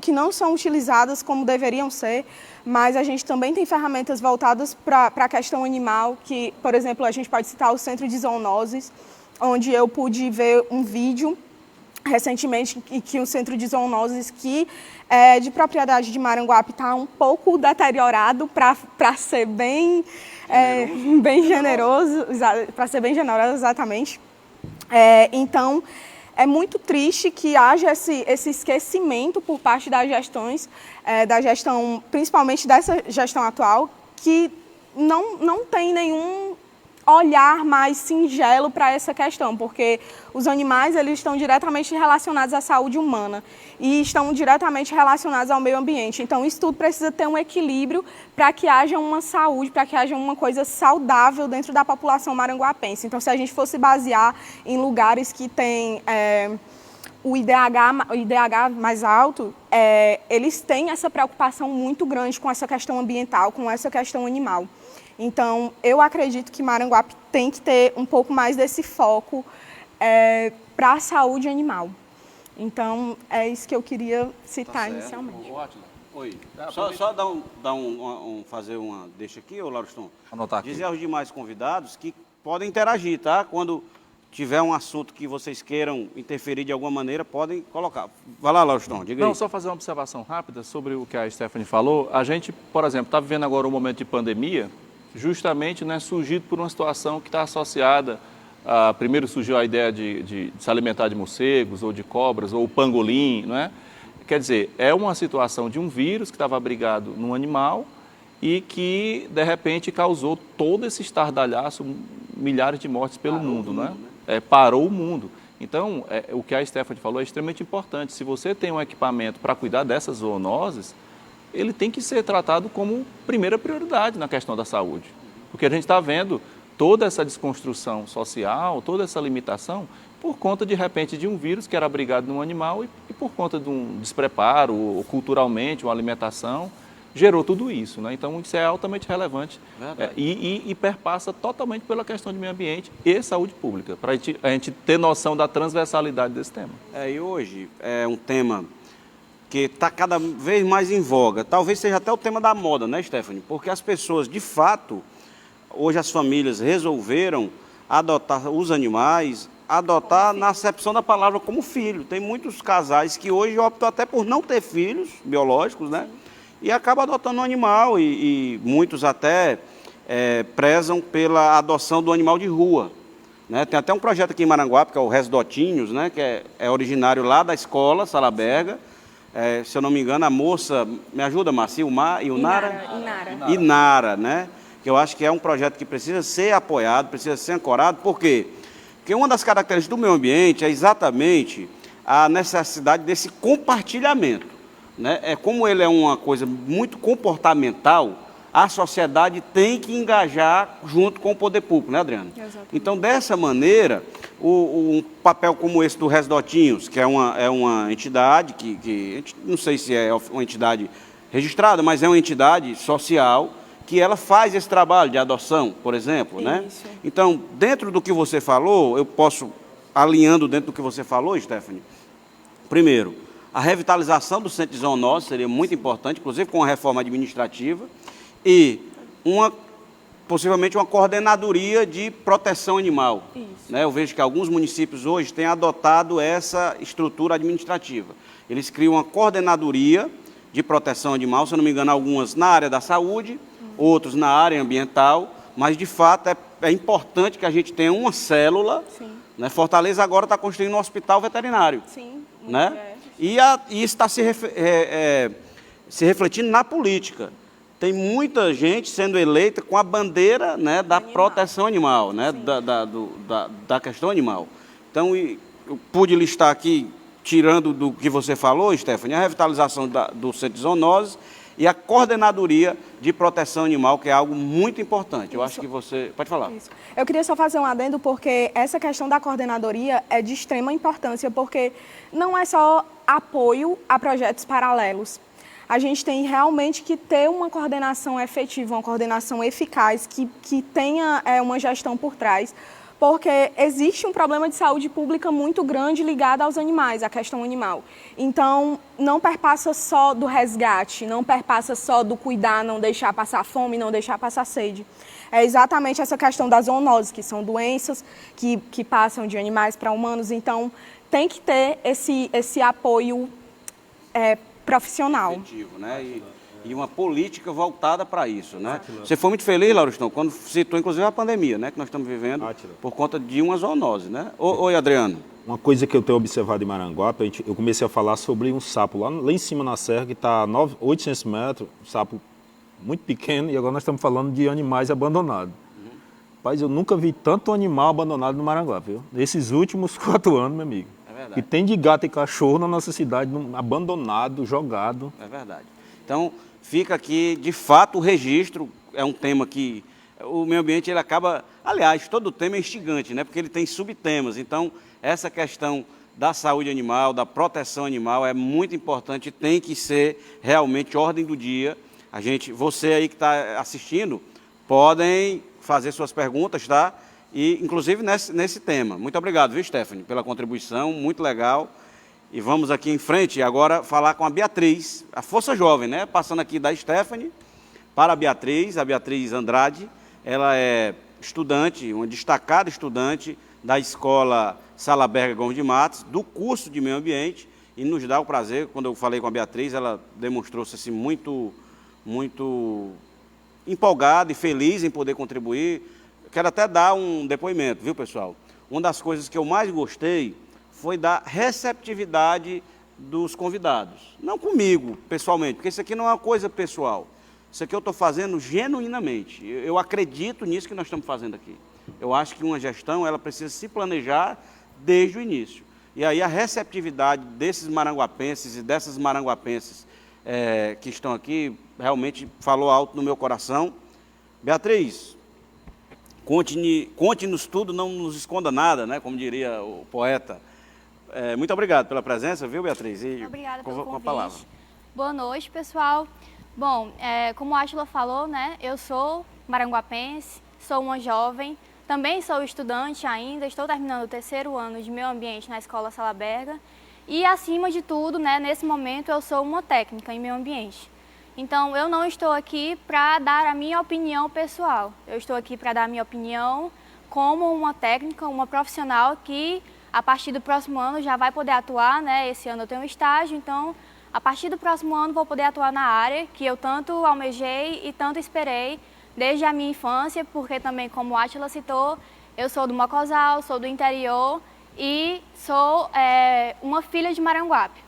que não são utilizadas como deveriam ser, mas a gente também tem ferramentas voltadas para a questão animal, que, por exemplo, a gente pode citar o Centro de Zoonoses, onde eu pude ver um vídeo recentemente que o Centro de Zoonoses, que é de propriedade de Maranguape, está um pouco deteriorado para ser bem generoso, para ser bem generoso, exatamente. Então, é muito triste que haja esse esquecimento por parte das gestões, da gestão, principalmente dessa gestão atual, que não tem nenhum olhar mais singelo para essa questão, porque os animais eles estão diretamente relacionados à saúde humana e estão diretamente relacionados ao meio ambiente. Então, isso tudo precisa ter um equilíbrio para que haja uma saúde, para que haja uma coisa saudável dentro da população maranguapense. Então, se a gente fosse basear em lugares que tem o IDH mais alto, eles têm essa preocupação muito grande com essa questão ambiental, com essa questão animal. Então, eu acredito que Maranguape tem que ter um pouco mais desse foco para a saúde animal. Então, é isso que eu queria citar inicialmente. Oi. Só fazer uma deixa aqui, ô Lauroston. Anotar aqui. Dizer aos demais convidados que podem interagir, tá? Quando tiver um assunto que vocês queiram interferir de alguma maneira, podem colocar. Vai lá, Lauroston, diga aí. Não, só fazer uma observação rápida sobre o que a Stephanie falou. A gente, por exemplo, está vivendo agora um momento de pandemia, justamente surgido por uma situação que está associada primeiro surgiu a ideia de se alimentar de morcegos, ou de cobras, ou pangolim, não é? Quer dizer, é uma situação de um vírus que estava abrigado num animal e que, de repente, causou todo esse estardalhaço, milhares de mortes pelo mundo, não é? Parou o mundo. Então, o que a Stephanie falou é extremamente importante. Se você tem um equipamento para cuidar dessas zoonoses, ele tem que ser tratado como primeira prioridade na questão da saúde. Porque a gente está vendo toda essa desconstrução social, toda essa limitação, por conta, de repente, de um vírus que era abrigado num animal e por conta de um despreparo, ou culturalmente, uma alimentação, gerou tudo isso, né? Então, isso é altamente relevante e perpassa totalmente pela questão de meio ambiente e saúde pública, para a gente ter noção da transversalidade desse tema. E hoje é um tema que está cada vez mais em voga. Talvez seja até o tema da moda, né, Stephanie? Porque as pessoas, de fato, hoje as famílias resolveram adotar os animais, adotar na acepção da palavra como filho. Tem muitos casais que hoje optam até por não ter filhos biológicos, né? E acabam adotando um animal e muitos até prezam pela adoção do animal de rua. Né? Tem até um projeto aqui em Maranguape, que é o Resdotinhos, né? Que é originário lá da escola, Salaberga. Se eu não me engano, a moça, me ajuda, Márcia, Inara, né? Que eu acho que é um projeto que precisa ser apoiado, precisa ser ancorado. Por quê? Porque uma das características do meio ambiente é exatamente a necessidade desse compartilhamento. Né? Como ele é uma coisa muito comportamental, a sociedade tem que engajar junto com o poder público, né, Adriana? Exatamente. Então, dessa maneira, um papel como esse do Resdotinhos, que é uma entidade que a gente não sei se é uma entidade registrada, mas é uma entidade social que ela faz esse trabalho de adoção, por exemplo, né? Então, dentro do que você falou, eu posso, alinhando dentro do que você falou, Stephanie, primeiro, a revitalização do centro de zoonose seria muito importante, inclusive com a reforma administrativa, e possivelmente uma coordenadoria de proteção animal. Né? Eu vejo que alguns municípios hoje têm adotado essa estrutura administrativa. Eles criam uma coordenadoria de proteção animal, se eu não me engano, algumas na área da saúde, outros na área ambiental, mas de fato é importante que a gente tenha uma célula. Sim. Né? Fortaleza agora está construindo um hospital veterinário. Sim. Né? E isso está se refletindo na política. Tem muita gente sendo eleita com a bandeira, né, da proteção animal, né, da questão animal. Então, eu pude listar aqui, tirando do que você falou, Stephanie, a revitalização do centro de zoonoses e a coordenadoria de proteção animal, que é algo muito importante. Isso. Eu acho que você... Pode falar. Isso. Eu queria só fazer um adendo, porque essa questão da coordenadoria é de extrema importância, porque não é só apoio a projetos paralelos. A gente tem realmente que ter uma coordenação efetiva, uma coordenação eficaz, que tenha uma gestão por trás, porque existe um problema de saúde pública muito grande ligado aos animais, à questão animal. Então, não perpassa só do resgate, não perpassa só do cuidar, não deixar passar fome, não deixar passar sede. É exatamente essa questão das zoonoses, que são doenças que passam de animais para humanos. Então, tem que ter esse apoio profissional. Efetivo, né? E uma política voltada para isso, né? Você foi muito feliz, Lauristão, quando citou, inclusive, a pandemia, né? Que nós estamos vivendo por conta de uma zoonose, né? Oi, Adriano. Uma coisa que eu tenho observado em Maranguape, eu comecei a falar sobre um sapo lá em cima na serra, que está a 800 metros, um sapo muito pequeno, e agora nós estamos falando de animais abandonados. Rapaz, eu nunca vi tanto animal abandonado no Maranguape, viu? Nesses últimos 4 anos, meu amigo. É verdade. E tem de gato e cachorro na nossa cidade, abandonado, jogado. É verdade. Então, fica aqui, de fato, o registro é um tema que o meio ambiente, ele acaba... Aliás, todo tema é instigante, né? Porque ele tem subtemas. Então, essa questão da saúde animal, da proteção animal é muito importante, tem que ser realmente ordem do dia. Você aí que está assistindo, podem fazer suas perguntas, tá? E, inclusive, nesse tema. Muito obrigado, viu, Stephanie, pela contribuição, muito legal. E vamos aqui em frente agora falar com a Beatriz, a Força Jovem, né? Passando aqui da Stephanie para a Beatriz Andrade. Ela é estudante, uma destacada estudante da Escola Salaberga Gomes de Matos, do curso de Meio Ambiente, e nos dá o prazer, quando eu falei com a Beatriz, ela demonstrou-se assim, muito empolgada e feliz em poder contribuir. Eu quero até dar um depoimento, viu, pessoal? Uma das coisas que eu mais gostei foi da receptividade dos convidados. Não comigo, pessoalmente, porque isso aqui não é uma coisa pessoal. Isso aqui eu estou fazendo genuinamente. Eu acredito nisso que nós estamos fazendo aqui. Eu acho que uma gestão, ela precisa se planejar desde o início. E aí a receptividade desses maranguapenses e dessas maranguapenses que estão aqui, realmente falou alto no meu coração. Beatriz, conte-nos tudo, não nos esconda nada, né? Como diria o poeta. Muito obrigado pela presença, viu, Beatriz? E obrigada pelo com a convite. palavra. Boa noite, pessoal. Bom, como a Átila falou, né, eu sou maranguapense, sou uma jovem, também sou estudante ainda, estou terminando o 3º ano de Meio Ambiente na Escola Salaberga e, acima de tudo, né, nesse momento, eu sou uma técnica em Meio Ambiente. Então, eu não estou aqui para dar a minha opinião pessoal, eu estou aqui para dar a minha opinião como uma técnica, uma profissional que, a partir do próximo ano, já vai poder atuar, né? Esse ano eu tenho um estágio, então, a partir do próximo ano, vou poder atuar na área que eu tanto almejei e tanto esperei desde a minha infância, porque também, como a Átila citou, eu sou do Mocosal, sou do interior e sou uma filha de Maranguape.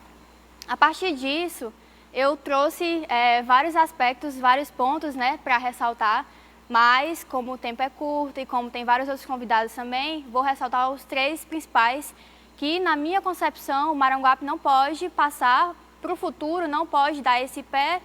A partir disso, eu trouxe vários aspectos, vários pontos, né, para ressaltar, mas como o tempo é curto e como tem vários outros convidados também, vou ressaltar os 3 principais que, na minha concepção, o Maranguape não pode passar para o futuro, não pode dar esse pé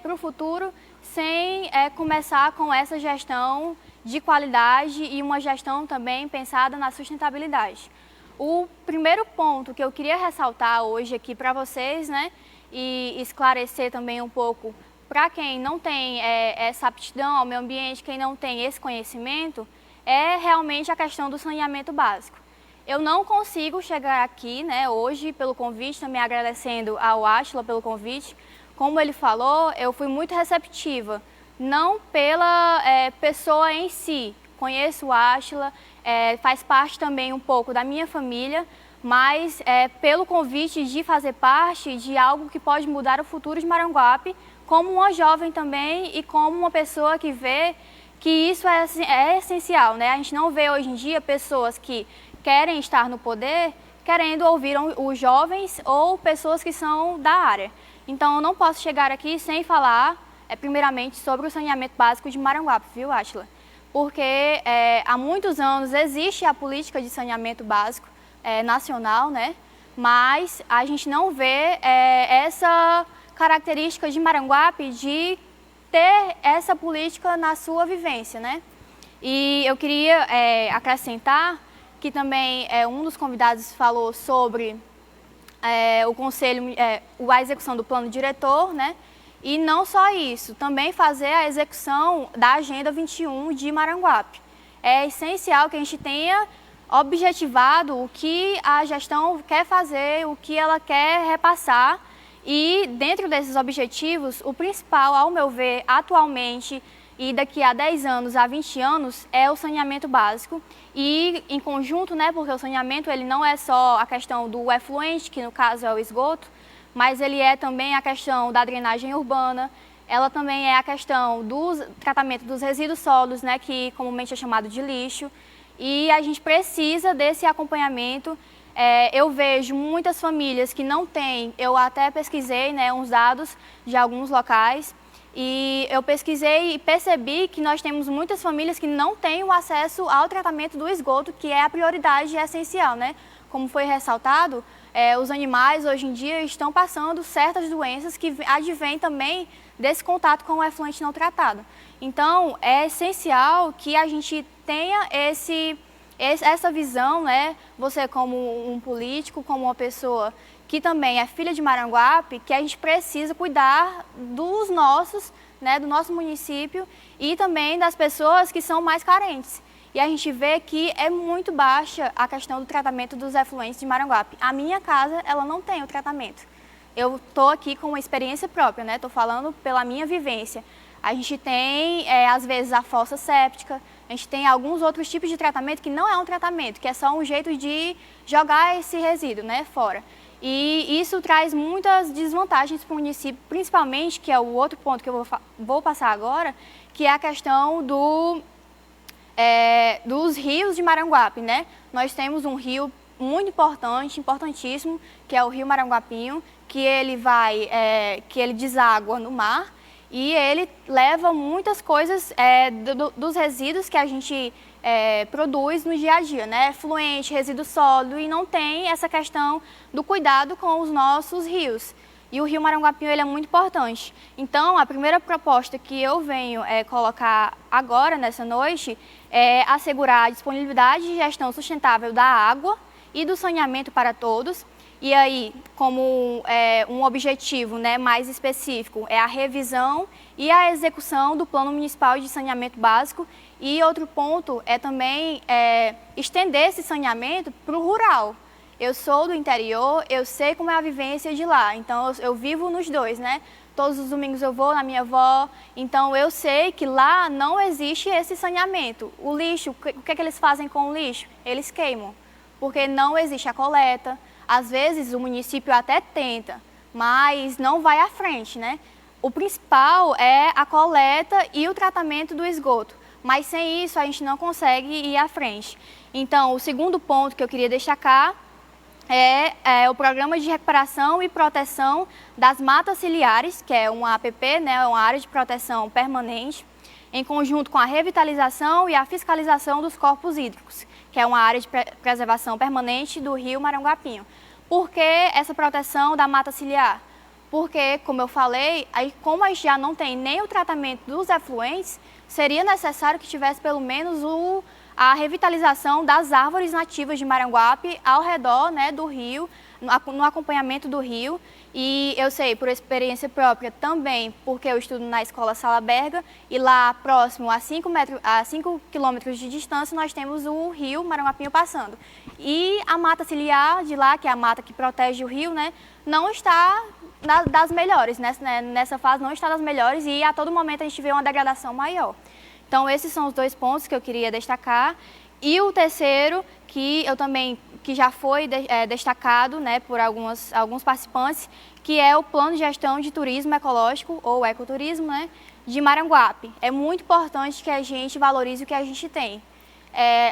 para o futuro sem começar com essa gestão de qualidade e uma gestão também pensada na sustentabilidade. O primeiro ponto que eu queria ressaltar hoje aqui para vocês, né, e esclarecer também um pouco para quem não tem essa aptidão ao meio ambiente, quem não tem esse conhecimento, é realmente a questão do saneamento básico. Eu não consigo chegar aqui, né, hoje, pelo convite, também agradecendo ao Átila pelo convite. Como ele falou, eu fui muito receptiva, não pela pessoa em si. Conheço o Átila, faz parte também um pouco da minha família, mas pelo convite de fazer parte de algo que pode mudar o futuro de Maranguape, como uma jovem também e como uma pessoa que vê que isso é essencial, né? A gente não vê hoje em dia pessoas que querem estar no poder querendo ouvir os jovens ou pessoas que são da área. Então, eu não posso chegar aqui sem falar, primeiramente, sobre o saneamento básico de Maranguape, viu, Átila? Porque há muitos anos existe a política de saneamento básico nacional, né? Mas a gente não vê essa característica de Maranguape de ter essa política na sua vivência, né? E eu queria acrescentar que também um dos convidados falou sobre o conselho, a execução do plano diretor, né? E não só isso, também fazer a execução da Agenda 21 de Maranguape. É essencial que a gente tenha objetivado o que a gestão quer fazer, o que ela quer repassar. E dentro desses objetivos, o principal, ao meu ver, atualmente e daqui a 10 anos, a 20 anos, é o saneamento básico. E em conjunto, né, porque o saneamento ele não é só a questão do efluente, que no caso é o esgoto, mas ele é também a questão da drenagem urbana, ela também é a questão do tratamento dos resíduos sólidos, né, que comumente é chamado de lixo. E a gente precisa desse acompanhamento. Eu vejo muitas famílias que não têm, eu até pesquisei, né, uns dados de alguns locais, e eu pesquisei e percebi que nós temos muitas famílias que não têm o acesso ao tratamento do esgoto, que é a prioridade essencial, né? Como foi ressaltado, os animais hoje em dia estão passando certas doenças que advêm também desse contato com o efluente não tratado. Então, é essencial que a gente tenha essa visão, né? Você como um político, como uma pessoa que também é filha de Maranguape, que a gente precisa cuidar dos nossos, né, do nosso município e também das pessoas que são mais carentes. E a gente vê que é muito baixa a questão do tratamento dos efluentes de Maranguape. A minha casa, ela não tem o tratamento. Eu estou aqui com uma experiência própria, né? Estou falando pela minha vivência. A gente tem, às vezes, a fossa séptica, a gente tem alguns outros tipos de tratamento que não é um tratamento, que é só um jeito de jogar esse resíduo, né, fora. E isso traz muitas desvantagens para o município, principalmente, que é o outro ponto que eu vou passar agora, que é a questão dos rios de Maranguape, né? Nós temos um rio muito importante, importantíssimo, que é o Rio Maranguapinho, que ele deságua no mar e ele leva muitas coisas dos resíduos que a gente produz no dia a dia, né? Efluente, resíduo sólido, e não tem essa questão do cuidado com os nossos rios. E o Rio Maranguapinho ele é muito importante. Então, a primeira proposta que eu venho colocar agora, nessa noite, é assegurar a disponibilidade de gestão sustentável da água e do saneamento para todos. E aí, como um objetivo, né, mais específico, é a revisão e a execução do Plano Municipal de Saneamento Básico. E outro ponto é também estender esse saneamento para o rural. Eu sou do interior, eu sei como é a vivência de lá, então eu vivo nos dois, né? Todos os domingos eu vou na minha avó, então eu sei que lá não existe esse saneamento. O lixo, o que é que eles fazem com o lixo? Eles queimam, porque não existe a coleta. Às vezes o município até tenta, mas não vai à frente, né? O principal é a coleta e o tratamento do esgoto, mas sem isso a gente não consegue ir à frente. Então, o segundo ponto que eu queria destacar é o Programa de Recuperação e Proteção das Matas Ciliares, que é uma APP, né, uma área de proteção permanente, em conjunto com a revitalização e a fiscalização dos corpos hídricos, que é uma área de preservação permanente do Rio Maranguapinho. Por que essa proteção da mata ciliar? Porque, como eu falei, como a gente já não tem nem o tratamento dos efluentes, seria necessário que tivesse pelo menos a revitalização das árvores nativas de Maranguape ao redor, né, do rio, no acompanhamento do rio. E eu sei, por experiência própria também, porque eu estudo na Escola Salaberga, e lá próximo, a 5 quilômetros de distância, nós temos o rio Maranguapinho passando. E a mata ciliar de lá, que é a mata que protege o rio, né, não está das melhores, nessa fase não está das melhores, e a todo momento a gente vê uma degradação maior. Então, esses são os dois pontos que eu queria destacar. E o terceiro, que já foi destacado, né, por alguns participantes, que é o Plano de Gestão de Turismo Ecológico, ou Ecoturismo, né, de Maranguape. É muito importante que a gente valorize o que a gente tem.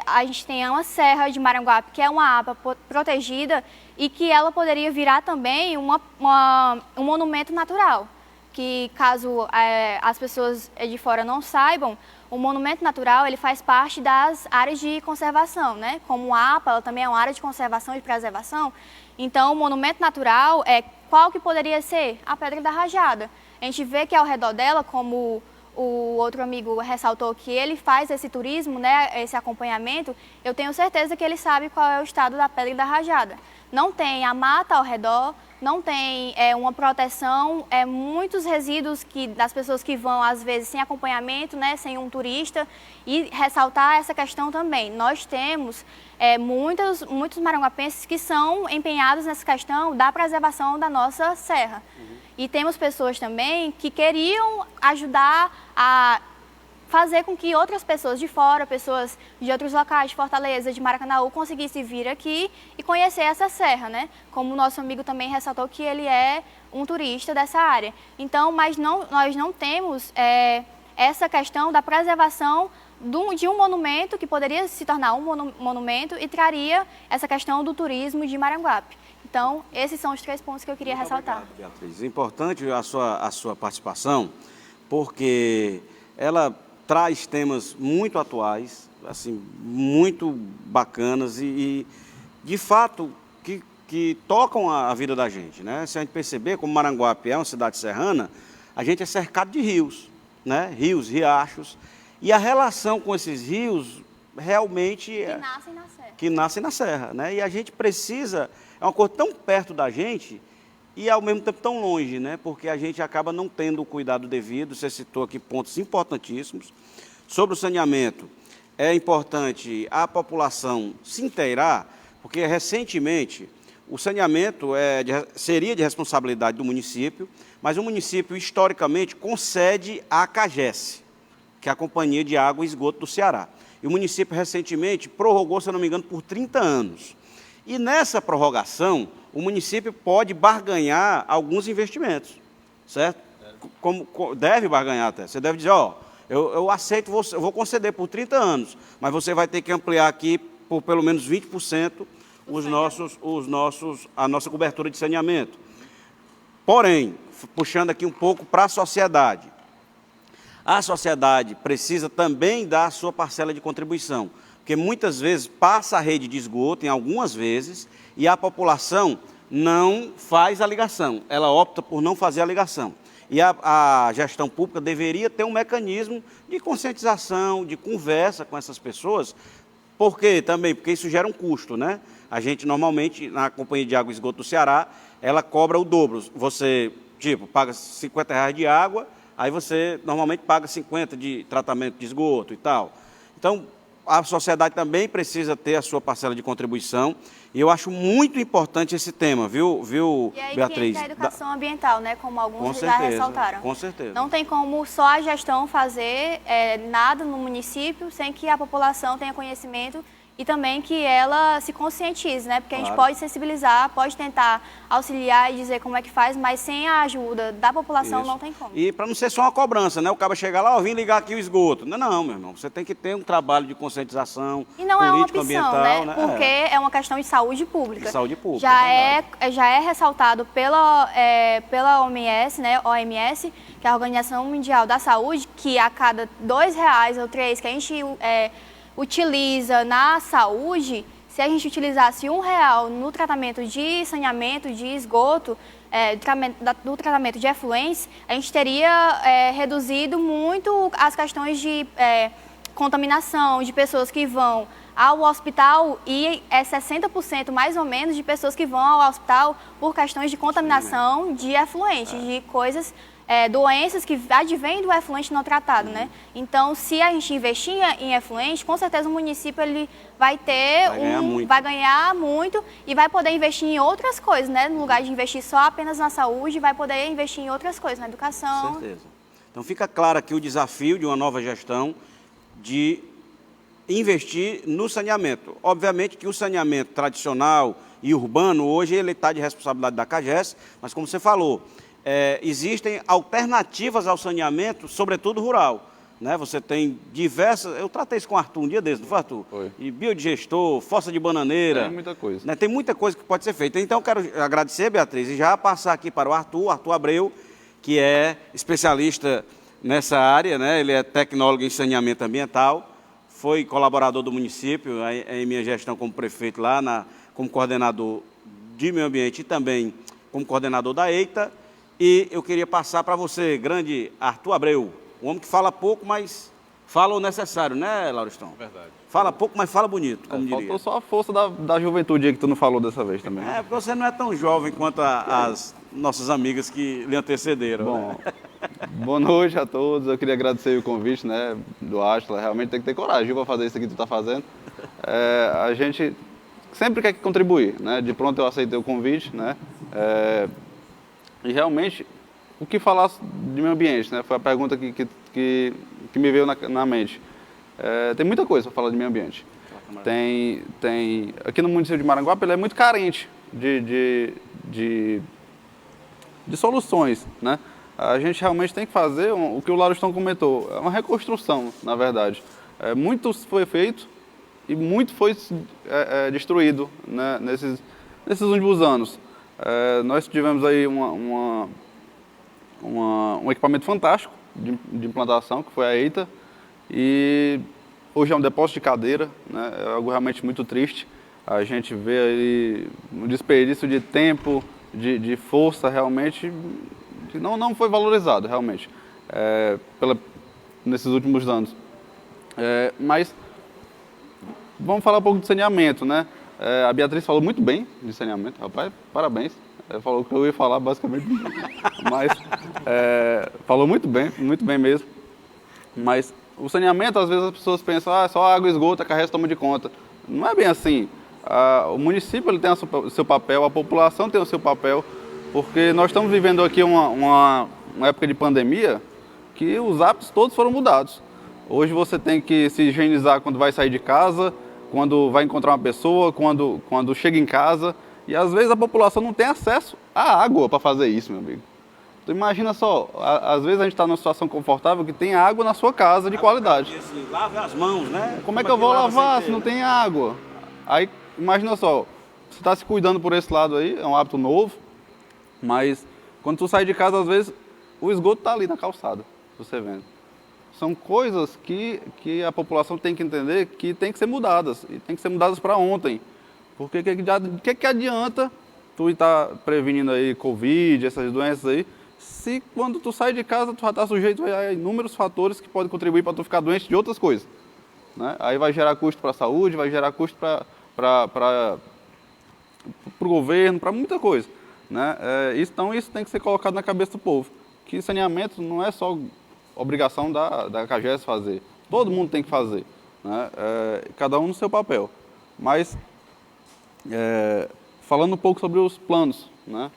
A gente tem uma serra de Maranguape, que é uma APA protegida e que ela poderia virar também um monumento natural. Que caso as pessoas de fora não saibam, o monumento natural ele faz parte das áreas de conservação, né? Como a APA, ela também é uma área de conservação e preservação. Então, o monumento natural, qual que poderia ser? A Pedra da Rajada. A gente vê que ao redor dela, como o outro amigo ressaltou, que ele faz esse turismo, né, esse acompanhamento, eu tenho certeza que ele sabe qual é o estado da Pedra da Rajada. Não tem a mata ao redor, não tem uma proteção, muitos resíduos das pessoas que vão, às vezes, sem acompanhamento, né, sem um turista, e ressaltar essa questão também. Nós temos muitos maranguapenses que são empenhados nessa questão da preservação da nossa serra. E temos pessoas também que queriam ajudar a fazer com que outras pessoas de fora, pessoas de outros locais, de Fortaleza, de Maracanaú, conseguissem vir aqui e conhecer essa serra, né? Como o nosso amigo também ressaltou que ele é um turista dessa área. Então, mas nós não temos essa questão da preservação de um monumento que poderia se tornar um monumento e traria essa questão do turismo de Maranguape. Então, esses são os 3 pontos que eu queria ressaltar. Obrigado, Beatriz. Importante a sua participação, porque ela traz temas muito atuais, assim, muito bacanas e de fato, que tocam a vida da gente, né? Se a gente perceber, como Maranguape é uma cidade serrana, a gente é cercado de rios, né? Rios, riachos, e a relação com esses rios realmente Que nascem na serra, né? E a gente precisa, é uma coisa tão perto da gente e ao mesmo tempo tão longe, né? Porque a gente acaba não tendo o cuidado devido. Você citou aqui pontos importantíssimos. Sobre o saneamento, é importante a população se inteirar, porque recentemente o saneamento seria de responsabilidade do município, mas o município historicamente concede à CAGES, que é a Companhia de Água e Esgoto do Ceará. E o município recentemente prorrogou, se não me engano, por 30 anos. E nessa prorrogação, o município pode barganhar alguns investimentos, certo? Deve barganhar até. Você deve dizer, eu aceito, eu vou conceder por 30 anos, mas você vai ter que ampliar aqui por pelo menos 20% a nossa cobertura de saneamento. Porém, puxando aqui um pouco para a sociedade precisa também dar a sua parcela de contribuição, porque muitas vezes passa a rede de esgoto, em algumas vezes, e a população não faz a ligação, ela opta por não fazer a ligação. E a gestão pública deveria ter um mecanismo de conscientização, de conversa com essas pessoas. Por quê? Também porque isso gera um custo, né? A gente normalmente, na Companhia de Água e Esgoto do Ceará, ela cobra o dobro. Você, paga R$50 de água, aí você normalmente paga 50 de tratamento de esgoto e tal. Então, a sociedade também precisa ter a sua parcela de contribuição. E eu acho muito importante esse tema, viu, e aí Beatriz? Que entra a educação ambiental, né? Como alguns Com já certeza, ressaltaram. com certeza. Não tem como só a gestão fazer nada no município sem que a população tenha conhecimento e também que ela se conscientize, né? Porque a gente pode sensibilizar, pode tentar auxiliar e dizer como é que faz, mas sem a ajuda da população não tem como. E para não ser só uma cobrança, né? O cara chegar lá, vim ligar aqui o esgoto. Não, meu irmão, você tem que ter um trabalho de conscientização, e não é uma opção, ambiental, né? Porque é uma questão de saúde pública. De saúde pública, Já é ressaltado pela OMS, né? OMS, que é a Organização Mundial da Saúde, que a cada R$2 ou R$3 que a gente utiliza na saúde, se a gente utilizasse R$1 no tratamento de saneamento, de esgoto, do tratamento de efluentes, a gente teria reduzido muito as questões de contaminação, de pessoas que vão ao hospital e 60% mais ou menos de pessoas que vão ao hospital por questões de contaminação de efluentes, de coisas, doenças que advêm do efluente não tratado, né? Então, se a gente investir em efluente, com certeza o município ele vai ganhar muito e vai poder investir em outras coisas, né? No lugar de investir só apenas na saúde, vai poder investir em outras coisas, na educação. Com certeza. Então, fica claro aqui o desafio de uma nova gestão de investir no saneamento. Obviamente que o saneamento tradicional e urbano, hoje ele está de responsabilidade da CAGES, mas como você falou, existem alternativas ao saneamento, sobretudo rural. Né? Você tem diversas... Eu tratei isso com o Arthur um dia desses, não foi, Arthur? Foi. E biodigestor, fossa de bananeira. Tem muita coisa. Né? Tem muita coisa que pode ser feita. Então, eu quero agradecer, Beatriz, e já passar aqui para o Arthur Abreu, que é especialista nessa área, né? Ele é tecnólogo em saneamento ambiental, foi colaborador do município em minha gestão como prefeito lá, como coordenador de meio ambiente e também como coordenador da EITA. E eu queria passar para você, grande Arthur Abreu, um homem que fala pouco, mas fala o necessário, né, Lauristão? Verdade. Fala pouco, mas fala bonito, como diria. Faltou só a força da juventude aí que tu não falou dessa vez também. É, porque você não é tão jovem quanto as nossas amigas que lhe antecederam. Bom, né? boa noite a todos. Eu queria agradecer o convite, né, do Átila. Realmente tem que ter coragem para fazer isso aqui que tu está fazendo. A gente sempre quer contribuir, né? De pronto eu aceitei o convite, né? E realmente, o que falar de meio ambiente, né? Foi a pergunta que me veio na mente. Tem muita coisa para falar de meio ambiente. Aqui no município de Maranguape, ele é muito carente de soluções, né? A gente realmente tem que fazer o que o Lauristão comentou, é uma reconstrução, na verdade. Muito foi feito e muito foi destruído, né, nesses últimos anos. Nós tivemos aí um equipamento fantástico de implantação, que foi a EITA, e hoje é um depósito de cadeira, né, é algo realmente muito triste. A gente vê aí um desperdício de tempo, de força, realmente, que não foi valorizado, realmente, nesses últimos anos. Mas vamos falar um pouco de saneamento, né? A Beatriz falou muito bem de saneamento, rapaz, parabéns. Falou o que eu ia falar, basicamente, mas falou muito bem mesmo. Mas o saneamento, às vezes as pessoas pensam, só água e esgoto, a CAGES toma de conta. Não é bem assim. O município ele tem o seu papel, a população tem o seu papel, porque nós estamos vivendo aqui uma época de pandemia que os hábitos todos foram mudados. Hoje você tem que se higienizar quando vai sair de casa, quando vai encontrar uma pessoa, quando chega em casa. E às vezes a população não tem acesso à água para fazer isso, meu amigo. Então imagina só, às vezes a gente está numa situação confortável que tem água na sua casa de qualidade. Assim, lave as mãos, né? Como é que eu vou lavar se não tem água? Aí imagina só, você está se cuidando por esse lado aí, é um hábito novo, mas quando tu sai de casa, às vezes, o esgoto está ali na calçada, você vendo. São coisas que a população tem que entender que tem que ser mudadas, e tem que ser mudadas para ontem. Porque o que adianta tu estar prevenindo aí Covid, essas doenças aí, se quando tu sai de casa tu já está sujeito a inúmeros fatores que podem contribuir para tu ficar doente de outras coisas. Né? Aí vai gerar custo para a saúde, vai gerar custo para o governo, para muita coisa. Né? Então isso tem que ser colocado na cabeça do povo. Que saneamento não é só obrigação da CAGES fazer. Todo mundo tem que fazer. Né? Cada um no seu papel. Mas, falando um pouco sobre os planos, né?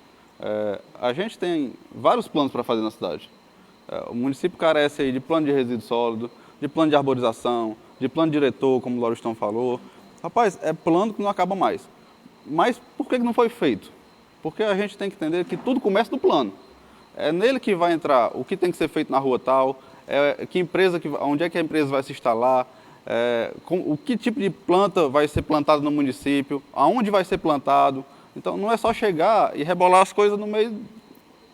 A gente tem vários planos para fazer na cidade. O município carece aí de plano de resíduo sólido, de plano de arborização, de plano diretor, como o Lauristão falou. Rapaz, é plano que não acaba mais. Mas por que não foi feito? Porque a gente tem que entender que tudo começa do plano. É nele que vai entrar o que tem que ser feito na rua tal, onde é que a empresa vai se instalar, o que tipo de planta vai ser plantado no município, aonde vai ser plantado. Então não é só chegar e rebolar as coisas no meio,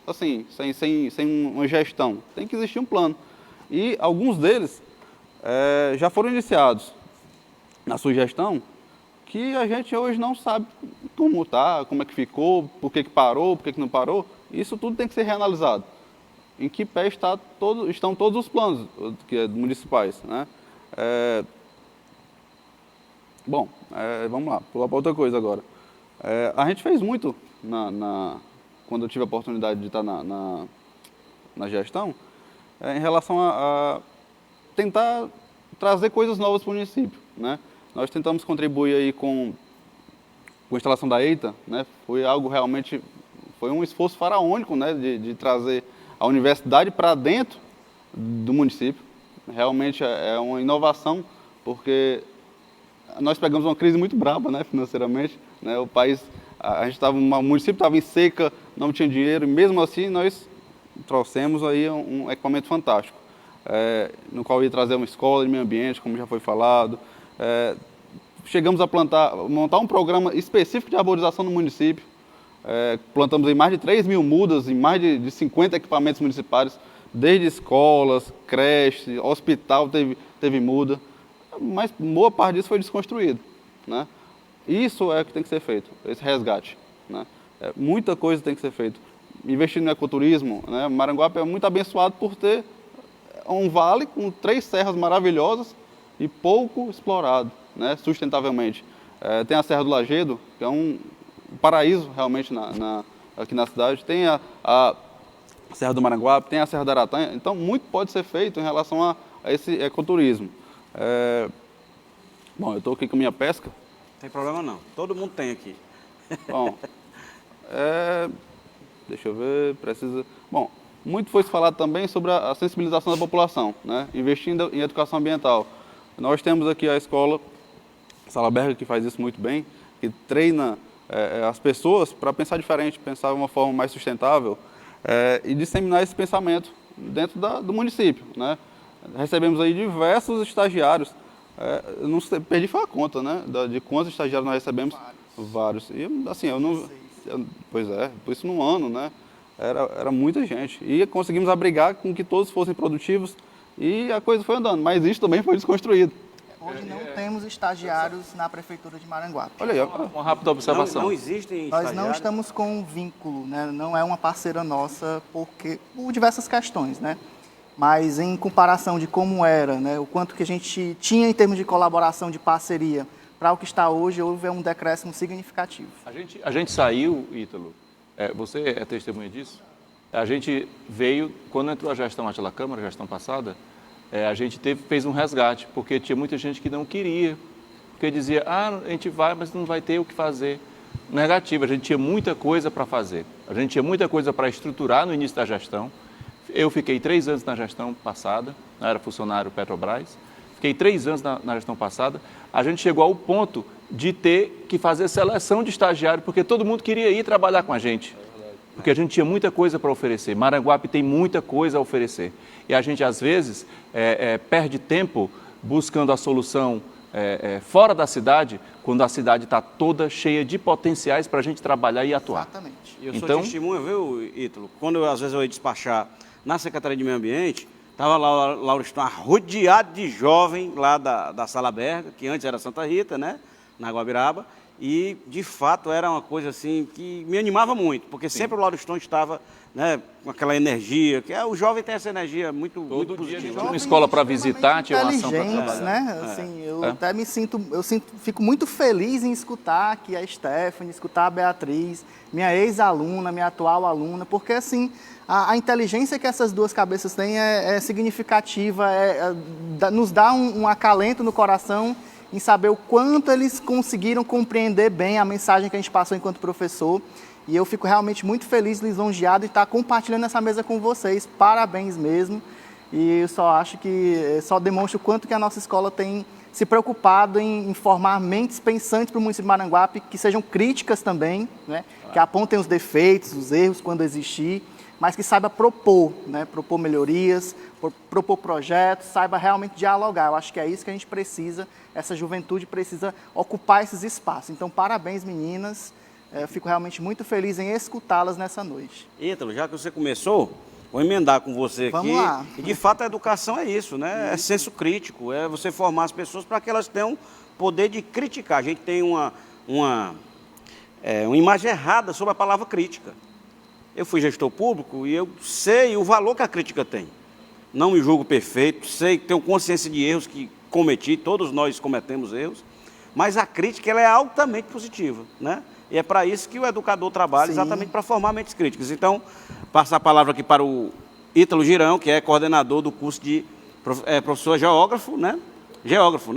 assim, sem uma gestão. Tem que existir um plano. E alguns deles já foram iniciados na sua gestão, que a gente hoje não sabe como está, como é que ficou, por que parou, por que não parou. Isso tudo tem que ser reanalisado. Em que pé estão todos os planos municipais, né? Vamos lá, pular para outra coisa agora. A gente fez muito, quando eu tive a oportunidade de estar na gestão, em relação a tentar trazer coisas novas para o município, né? Nós tentamos contribuir aí com a instalação da EITA, né? Foi algo realmente, foi um esforço faraônico, né? De trazer a universidade para dentro do município. Realmente é uma inovação, porque nós pegamos uma crise muito braba, né? Financeiramente, né? O país O município estava em seca, não tinha dinheiro, e mesmo assim nós trouxemos aí um equipamento fantástico, no qual ia trazer uma escola de meio ambiente, como já foi falado. Chegamos a montar um programa específico de arborização no município. Plantamos em mais de 3 mil mudas, em mais de 50 equipamentos municipais, desde escolas, creche, hospital teve muda, mas boa parte disso foi desconstruído, né? Isso é o que tem que ser feito, esse resgate, né? Muita coisa tem que ser feita. Investindo no ecoturismo, né? Maranguape é muito abençoado por ter um vale com 3 serras maravilhosas e pouco explorado, né? Sustentavelmente. Tem a Serra do Lagedo, que é um paraíso realmente aqui na cidade. Tem a Serra do Maranguape, tem a Serra da Aratanha. Então, muito pode ser feito em relação a esse ecoturismo. Bom, eu estou aqui com a minha pesca. Não tem problema não, todo mundo tem aqui. Bom, deixa eu ver, Bom, muito foi falado também sobre a sensibilização da população, né? Investindo em educação ambiental. Nós temos aqui a escola Salaberga, que faz isso muito bem, que treina as pessoas para pensar diferente, pensar de uma forma mais sustentável e disseminar esse pensamento dentro do município, né? Recebemos aí diversos estagiários, eu não sei, perdi a conta, né, de quantos estagiários nós recebemos. Vários. E assim, pois é, por isso num ano, né, era muita gente. E conseguimos abrigar com que todos fossem produtivos e a coisa foi andando, mas isso também foi desconstruído. Hoje não temos estagiários na Prefeitura de Maranguape. Olha aí, Uma rápida observação. Não existem Nós estagiários? não estamos com um vínculo, né? Não é uma parceira nossa por diversas questões, né? Mas em comparação de como era, né, o quanto que a gente tinha em termos de colaboração, de parceria, para o que está hoje, houve um decréscimo significativo. A gente saiu, Ítalo, você é testemunha disso? A gente veio, quando entrou a gestão Átila Câmara, a gestão passada, a gente fez um resgate, porque tinha muita gente que não queria, porque dizia, a gente vai, mas não vai ter o que fazer. Negativo, a gente tinha muita coisa para fazer, a gente tinha muita coisa para estruturar no início da gestão. Eu fiquei 3 anos na gestão passada, eu era funcionário Petrobras, fiquei 3 anos na gestão passada, a gente chegou ao ponto de ter que fazer seleção de estagiário, porque todo mundo queria ir trabalhar com a gente, porque a gente tinha muita coisa para oferecer. Maranguape tem muita coisa a oferecer, e a gente às vezes perde tempo buscando a solução fora da cidade, quando a cidade está toda cheia de potenciais para a gente trabalhar e atuar. Exatamente. Eu sou testemunha, viu, Ítalo? Quando às vezes eu ia despachar na Secretaria de Meio Ambiente, estava lá o Lauristão rodeado de jovem lá da Salaberga, que antes era Santa Rita, né, na Guabiraba, e de fato era uma coisa assim que me animava muito, porque sempre o Lauristão estava, né, com aquela energia, que o jovem tem essa energia muito positiva. Tinha uma escola para visitar, tinha uma ação para inteligentes, trabalhar. né? Assim, eu até fico muito feliz em escutar aqui a Stephanie, escutar a Beatriz, minha ex-aluna, minha atual aluna, porque assim, a inteligência que essas duas cabeças têm é significativa, nos dá um acalento no coração em saber o quanto eles conseguiram compreender bem a mensagem que a gente passou enquanto professor. E eu fico realmente muito feliz, lisonjeado de estar compartilhando essa mesa com vocês. Parabéns mesmo. E eu só acho que só demonstra o quanto que a nossa escola tem se preocupado em formar mentes pensantes para o município de Maranguape, que sejam críticas também, né? Que apontem os defeitos, os erros quando existir, mas que saiba propor, né? Propor melhorias, propor projetos, saiba realmente dialogar. Eu acho que é isso que a gente precisa, essa juventude precisa ocupar esses espaços. Então, parabéns, meninas. Eu fico realmente muito feliz em escutá-las nessa noite. Ítalo, já que você começou, vou emendar com você aqui. Vamos lá. E de fato a educação é isso, né? É senso crítico, é você formar as pessoas para que elas tenham poder de criticar. A gente tem uma imagem errada sobre a palavra crítica. Eu fui gestor público e eu sei o valor que a crítica tem. Não me julgo perfeito, sei que tenho consciência de erros que cometi, todos nós cometemos erros, mas a crítica ela é altamente positiva, né? E é para isso que o educador trabalha, exatamente para formar mentes críticas. Então, passo a palavra aqui para o Ítalo Girão, que é coordenador do curso de professor geógrafo, né? Geógrafo,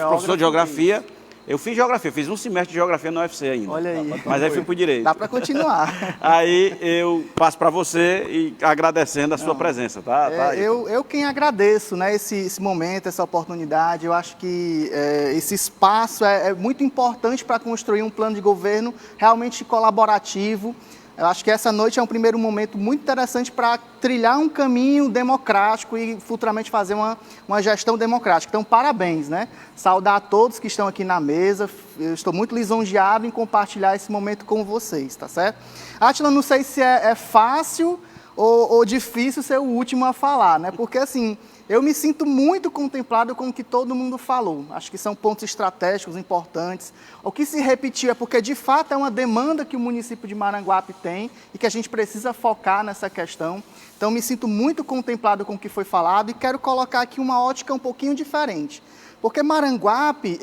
professor de geografia. Eu fiz geografia, fiz um semestre de geografia na UFC ainda. Olha aí. Mas aí fui pro direito. Dá para continuar. Aí eu passo para você e agradecendo a sua presença, tá? Tá aí. Eu quem agradeço, né, esse momento, essa oportunidade. Eu acho que esse espaço é muito importante para construir um plano de governo realmente colaborativo. Eu acho que essa noite é um primeiro momento muito interessante para trilhar um caminho democrático e futuramente fazer uma gestão democrática. Então, parabéns, né? Saudar a todos que estão aqui na mesa. Eu estou muito lisonjeado em compartilhar esse momento com vocês, tá certo? Átila, não sei se é fácil ou difícil ser o último a falar, né? Porque, assim, eu me sinto muito contemplado com o que todo mundo falou. Acho que são pontos estratégicos importantes. O que se repetiu é porque, de fato, é uma demanda que o município de Maranguape tem e que a gente precisa focar nessa questão. Então, me sinto muito contemplado com o que foi falado e quero colocar aqui uma ótica um pouquinho diferente. Porque Maranguape,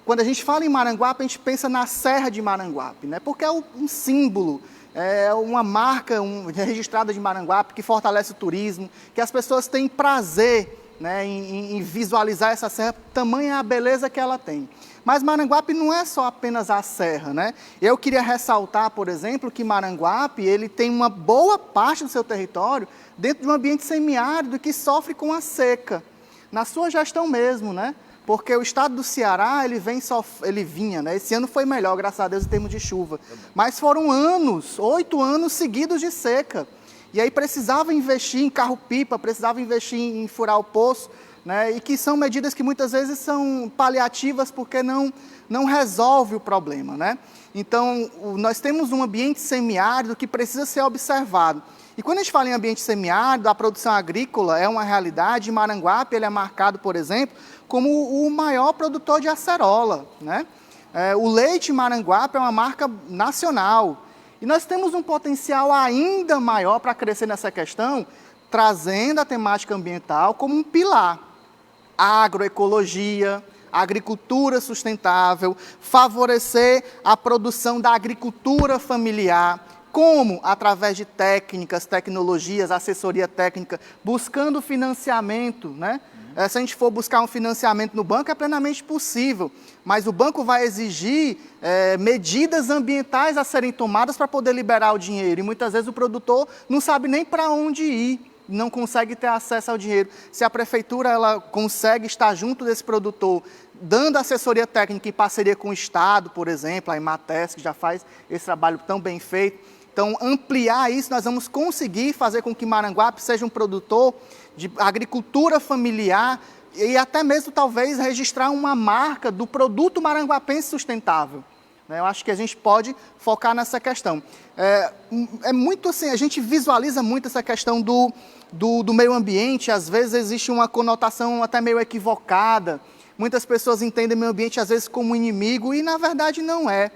quando a gente fala em Maranguape, a gente pensa na Serra de Maranguape, né? Porque é um símbolo, é uma marca registrada de Maranguape que fortalece o turismo, que as pessoas têm prazer, né, em visualizar essa serra, tamanha a beleza que ela tem. Mas Maranguape não é só apenas a serra, né? Eu queria ressaltar, por exemplo, que Maranguape ele tem uma boa parte do seu território dentro de um ambiente semiárido que sofre com a seca, na sua gestão mesmo, né? Porque o estado do Ceará, ele vinha, né? Esse ano foi melhor, graças a Deus, em termos de chuva. Mas foram 8 anos seguidos de seca. E aí precisava investir em carro-pipa, precisava investir em furar o poço, né? E que são medidas que muitas vezes são paliativas porque não resolve o problema, né? Então, nós temos um ambiente semiárido que precisa ser observado. E quando a gente fala em ambiente semiárido, a produção agrícola é uma realidade. Maranguape ele é marcado, por exemplo, como o maior produtor de acerola, né? O leite Maranguape é uma marca nacional. E nós temos um potencial ainda maior para crescer nessa questão, trazendo a temática ambiental como um pilar. Agroecologia, agricultura sustentável, favorecer a produção da agricultura familiar, como? Através de técnicas, tecnologias, assessoria técnica, buscando financiamento, né? Se a gente for buscar um financiamento no banco, é plenamente possível, mas o banco vai exigir medidas ambientais a serem tomadas para poder liberar o dinheiro, e muitas vezes o produtor não sabe nem para onde ir, não consegue ter acesso ao dinheiro. Se a prefeitura ela consegue estar junto desse produtor, dando assessoria técnica em parceria com o Estado, por exemplo, a Imates, que já faz esse trabalho tão bem feito, então, ampliar isso, nós vamos conseguir fazer com que Maranguape seja um produtor de agricultura familiar e até mesmo, talvez, registrar uma marca do produto maranguapense sustentável. Eu acho que a gente pode focar nessa questão. É muito assim, a gente visualiza muito essa questão do meio ambiente, às vezes existe uma conotação até meio equivocada. Muitas pessoas entendem meio ambiente, às vezes, como inimigo e, na verdade, não é.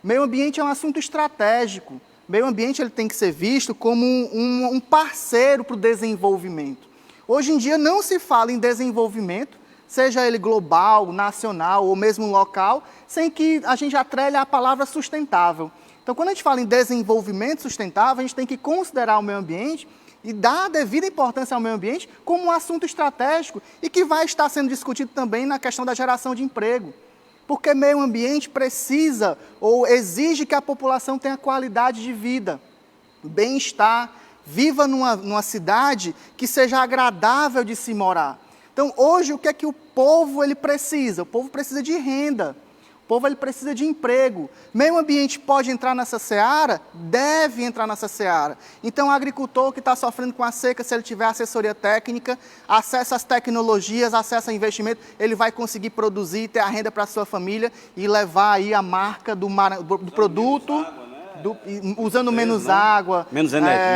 Meio ambiente é um assunto estratégico. Meio ambiente ele tem que ser visto como um parceiro para o desenvolvimento. Hoje em dia não se fala em desenvolvimento, seja ele global, nacional ou mesmo local, sem que a gente atrelhe a palavra sustentável. Então, quando a gente fala em desenvolvimento sustentável, a gente tem que considerar o meio ambiente e dar a devida importância ao meio ambiente como um assunto estratégico e que vai estar sendo discutido também na questão da geração de emprego. Porque meio ambiente precisa ou exige que a população tenha qualidade de vida, bem-estar, viva numa cidade que seja agradável de se morar. Então, hoje, o que é que o povo ele precisa? O povo precisa de renda, o povo ele precisa de emprego. Meio ambiente pode entrar nessa seara? Deve entrar nessa seara. Então, o agricultor que está sofrendo com a seca, se ele tiver assessoria técnica, acesso às tecnologias, acesso a investimento, ele vai conseguir produzir, ter a renda para a sua família e levar aí a marca do produto, usando menos água,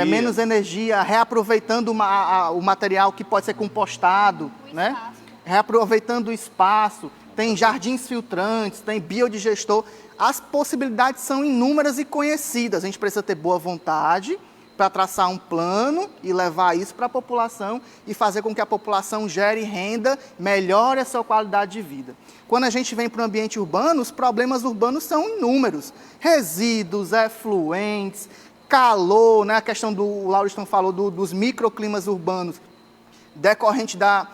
menos energia, reaproveitando o material que pode ser compostado, né? Reaproveitando o espaço. Tem jardins filtrantes, tem biodigestor. As possibilidades são inúmeras e conhecidas. A gente precisa ter boa vontade para traçar um plano e levar isso para a população e fazer com que a população gere renda, melhore a sua qualidade de vida. Quando a gente vem para o ambiente urbano, os problemas urbanos são inúmeros. Resíduos, efluentes, calor, né? A questão o Lauriston falou dos microclimas urbanos, decorrente da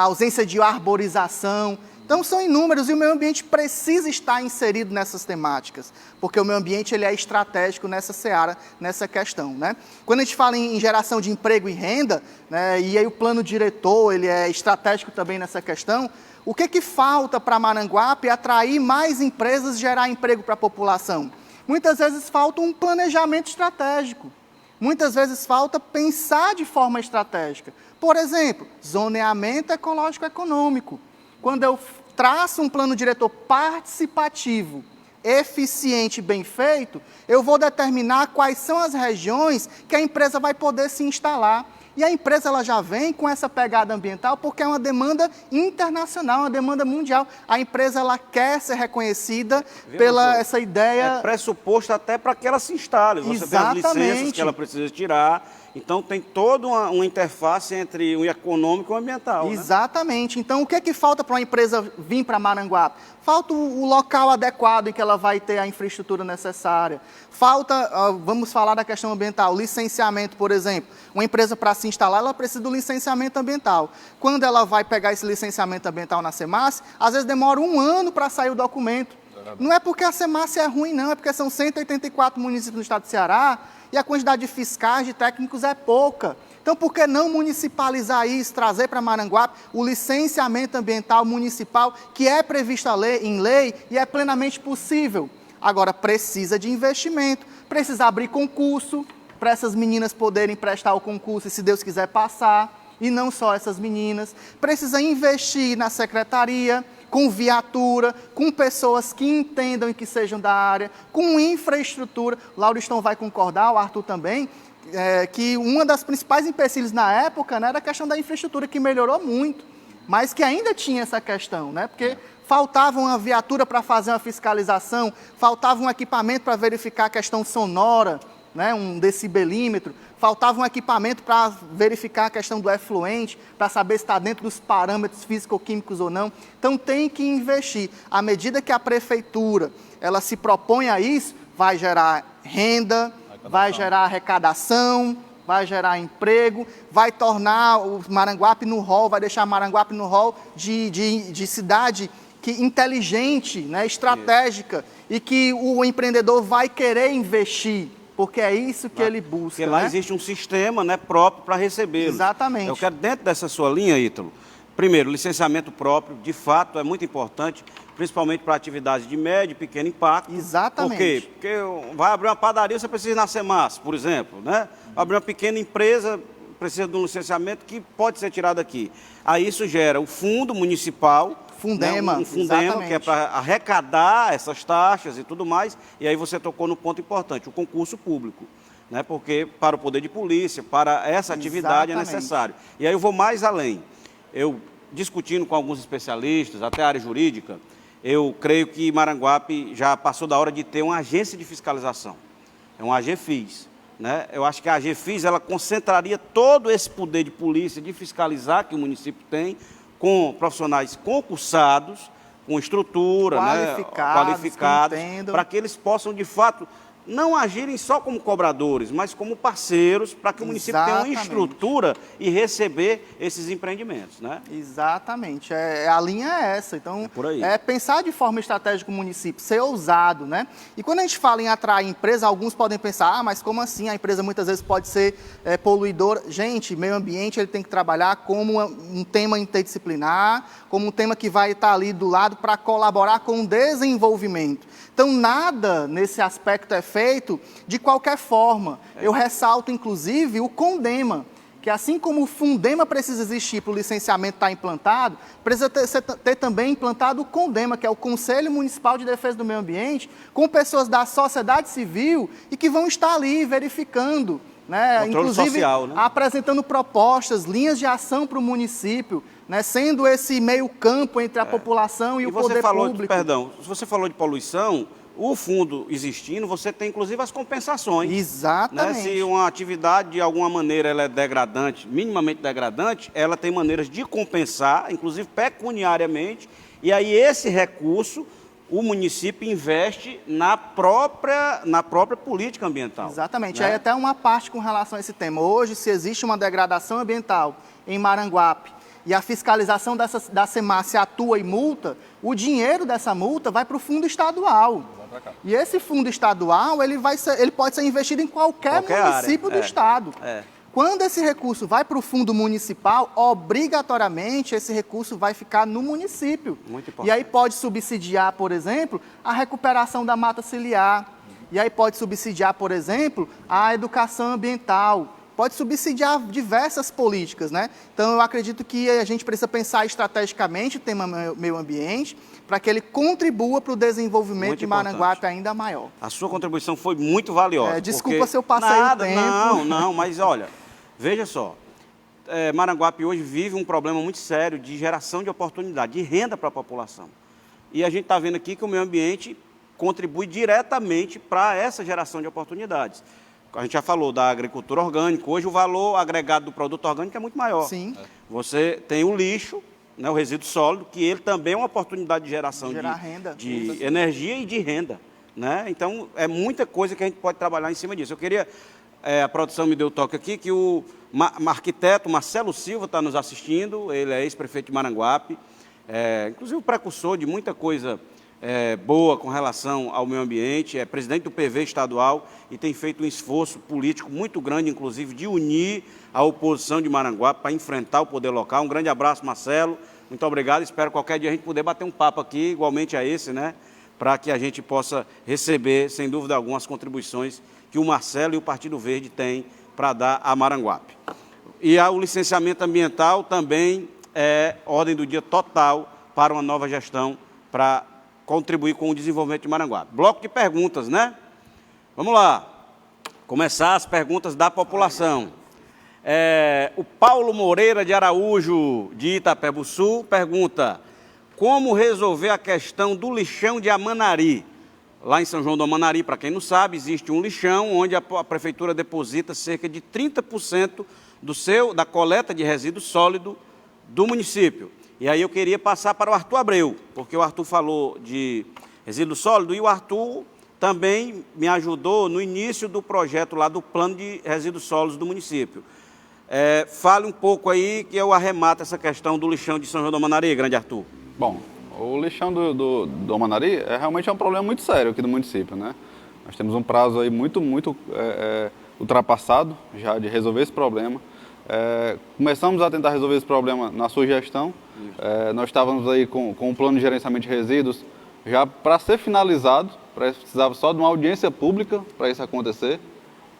ausência de arborização. Então, são inúmeros e o meio ambiente precisa estar inserido nessas temáticas, porque o meio ambiente ele é estratégico nessa seara, nessa questão, né? Quando a gente fala em geração de emprego e renda, né, e aí o plano diretor ele é estratégico também nessa questão, o que falta para Maranguape é atrair mais empresas e gerar emprego para a população? Muitas vezes falta um planejamento estratégico. Muitas vezes falta pensar de forma estratégica. Por exemplo, zoneamento ecológico-econômico. Quando eu traço um plano diretor participativo, eficiente e bem feito, eu vou determinar quais são as regiões que a empresa vai poder se instalar. E a empresa ela já vem com essa pegada ambiental porque é uma demanda internacional, uma demanda mundial. A empresa ela quer ser reconhecida pela essa ideia... É pressuposto até para que ela se instale. Você tem as licenças que ela precisa tirar. Então, tem toda uma interface entre o econômico e o ambiental. Exatamente. Né? Então, o que falta para uma empresa vir para Maranguape? Falta o local adequado em que ela vai ter a infraestrutura necessária. Falta, vamos falar da questão ambiental, licenciamento, por exemplo. Uma empresa, para se instalar, ela precisa do licenciamento ambiental. Quando ela vai pegar esse licenciamento ambiental na SEMASSE, às vezes demora 1 ano para sair o documento. Não é porque a SEMASSE é ruim, não. É porque são 184 municípios no estado do Ceará e a quantidade de fiscais, de técnicos é pouca. Então, por que não municipalizar isso, trazer para Maranguape o licenciamento ambiental municipal, que é previsto em lei e é plenamente possível? Agora, precisa de investimento, precisa abrir concurso para essas meninas poderem prestar o concurso e, se Deus quiser, passar. E não só essas meninas. Precisa investir na secretaria, com viatura, com pessoas que entendam e que sejam da área, com infraestrutura. O Lauriston vai concordar, o Arthur também, que uma das principais empecilhos na época, né, era a questão da infraestrutura, que melhorou muito, mas que ainda tinha essa questão, né, porque faltava uma viatura para fazer uma fiscalização, faltava um equipamento para verificar a questão sonora, né, um decibelímetro, faltava um equipamento para verificar a questão do efluente, para saber se está dentro dos parâmetros físico-químicos ou não. Então, tem que investir. À medida que a prefeitura ela se propõe a isso, vai gerar renda, vai gerar arrecadação, vai gerar emprego, vai tornar o Maranguape no rol, vai deixar Maranguape no rol de cidade inteligente, né, estratégica, e que o empreendedor vai querer investir. Porque é isso que ele busca. Porque lá existe um sistema, né, próprio para recebê-lo. Exatamente. Eu quero, dentro dessa sua linha, Ítalo, primeiro, licenciamento próprio, de fato, é muito importante, principalmente para atividades de médio e pequeno impacto. Exatamente. Por quê? Porque vai abrir uma padaria, você precisa ir na SEMASSE, por exemplo, né? Abrir uma pequena empresa, precisa de um licenciamento que pode ser tirado aqui. Aí isso gera o fundo municipal, Fundema, né, um Fundema, exatamente. que é para arrecadar essas taxas e tudo mais, e aí você tocou no ponto importante, o concurso público, né, porque para o poder de polícia, para essa atividade é necessário. E aí eu vou mais além. Eu, discutindo com alguns especialistas, até a área jurídica, eu creio que Maranguape já passou da hora de ter uma agência de fiscalização, é uma AGFIS. Né? Eu acho que a AGFIS ela concentraria todo esse poder de polícia, de fiscalizar que o município tem, com profissionais concursados, com estrutura, qualificados, para que eles possam, de fato, não agirem só como cobradores, mas como parceiros, para que o município tenha uma estrutura e receber esses empreendimentos. Né? Exatamente, a linha é essa. Então, é pensar de forma estratégica o município, ser ousado. Né? E quando a gente fala em atrair empresa, alguns podem pensar, mas como assim? A empresa muitas vezes pode ser poluidora. Gente, meio ambiente ele tem que trabalhar como um tema interdisciplinar, como um tema que vai estar ali do lado para colaborar com o desenvolvimento. Então, nada nesse aspecto é feito de qualquer forma. Eu ressalto, inclusive, o CONDEMA, que assim como o Fundema precisa existir para o licenciamento estar implantado, precisa ter também implantado o CONDEMA, que é o Conselho Municipal de Defesa do Meio Ambiente, com pessoas da sociedade civil e que vão estar ali verificando, né, inclusive social, né? Apresentando propostas, linhas de ação para o município, né, sendo esse meio campo entre a população e o poder público. Perdão, se você falou de poluição, o fundo existindo, você tem inclusive as compensações. Exatamente. Né? Se uma atividade de alguma maneira ela é degradante, minimamente degradante, ela tem maneiras de compensar, inclusive pecuniariamente, e aí esse recurso o município investe na própria política ambiental. Exatamente. Né? Aí até uma parte com relação a esse tema. Hoje, se existe uma degradação ambiental em Maranguape, e a fiscalização da SEMASSE atua e multa, o dinheiro dessa multa vai para o fundo estadual. E esse fundo estadual, ele pode ser investido em qualquer município do estado. Quando esse recurso vai para o fundo municipal, obrigatoriamente esse recurso vai ficar no município. Muito importante. E aí pode subsidiar, por exemplo, a recuperação da mata ciliar. E aí pode subsidiar, por exemplo, a educação ambiental. Pode subsidiar diversas políticas, né? Então, eu acredito que a gente precisa pensar estrategicamente o tema meio ambiente para que ele contribua para o desenvolvimento Muito de Maranguape ainda maior. A sua contribuição foi muito valiosa. Desculpa se eu passei o tempo. Não, mas olha, veja só. Maranguape hoje vive um problema muito sério de geração de oportunidade, de renda para a população. E a gente está vendo aqui que o meio ambiente contribui diretamente para essa geração de oportunidades. A gente já falou da agricultura orgânica, hoje o valor agregado do produto orgânico é muito maior. Sim. Você tem o lixo, né, o resíduo sólido, que ele também é uma oportunidade de geração de energia e de renda. Né? Então, é muita coisa que a gente pode trabalhar em cima disso. Eu queria, a produção me deu toque aqui, que o arquiteto Marcelo Silva está nos assistindo, ele é ex-prefeito de Maranguape, inclusive o precursor de muita coisa boa com relação ao meio ambiente, é presidente do PV estadual e tem feito um esforço político muito grande, inclusive, de unir a oposição de Maranguape para enfrentar o poder local. Um grande abraço, Marcelo, muito obrigado, espero qualquer dia a gente poder bater um papo aqui, igualmente a esse, né, para que a gente possa receber, sem dúvida alguma, as contribuições que o Marcelo e o Partido Verde têm para dar a Maranguape. E o licenciamento ambiental também é ordem do dia total para uma nova gestão para contribuir com o desenvolvimento de Maranguape. Bloco de perguntas, né? Vamos lá. Começar as perguntas da população. O Paulo Moreira de Araújo, de Itapebussu, pergunta: como resolver a questão do lixão de Amanari? Lá em São João do Amanari, para quem não sabe, existe um lixão onde a prefeitura deposita cerca de 30% da coleta de resíduo sólido do município. E aí eu queria passar para o Arthur Abreu, porque o Arthur falou de resíduo sólido e o Arthur também me ajudou no início do projeto lá do plano de resíduos sólidos do município. Fale um pouco aí que eu arremato essa questão do lixão de São João do Amanari, grande Arthur. Bom, o lixão do Amanari realmente é um problema muito sério aqui do município, né? Nós temos um prazo aí muito ultrapassado já de resolver esse problema. Começamos a tentar resolver esse problema na sua gestão. Nós estávamos aí com um plano de gerenciamento de resíduos já para ser finalizado, precisava só de uma audiência pública para isso acontecer.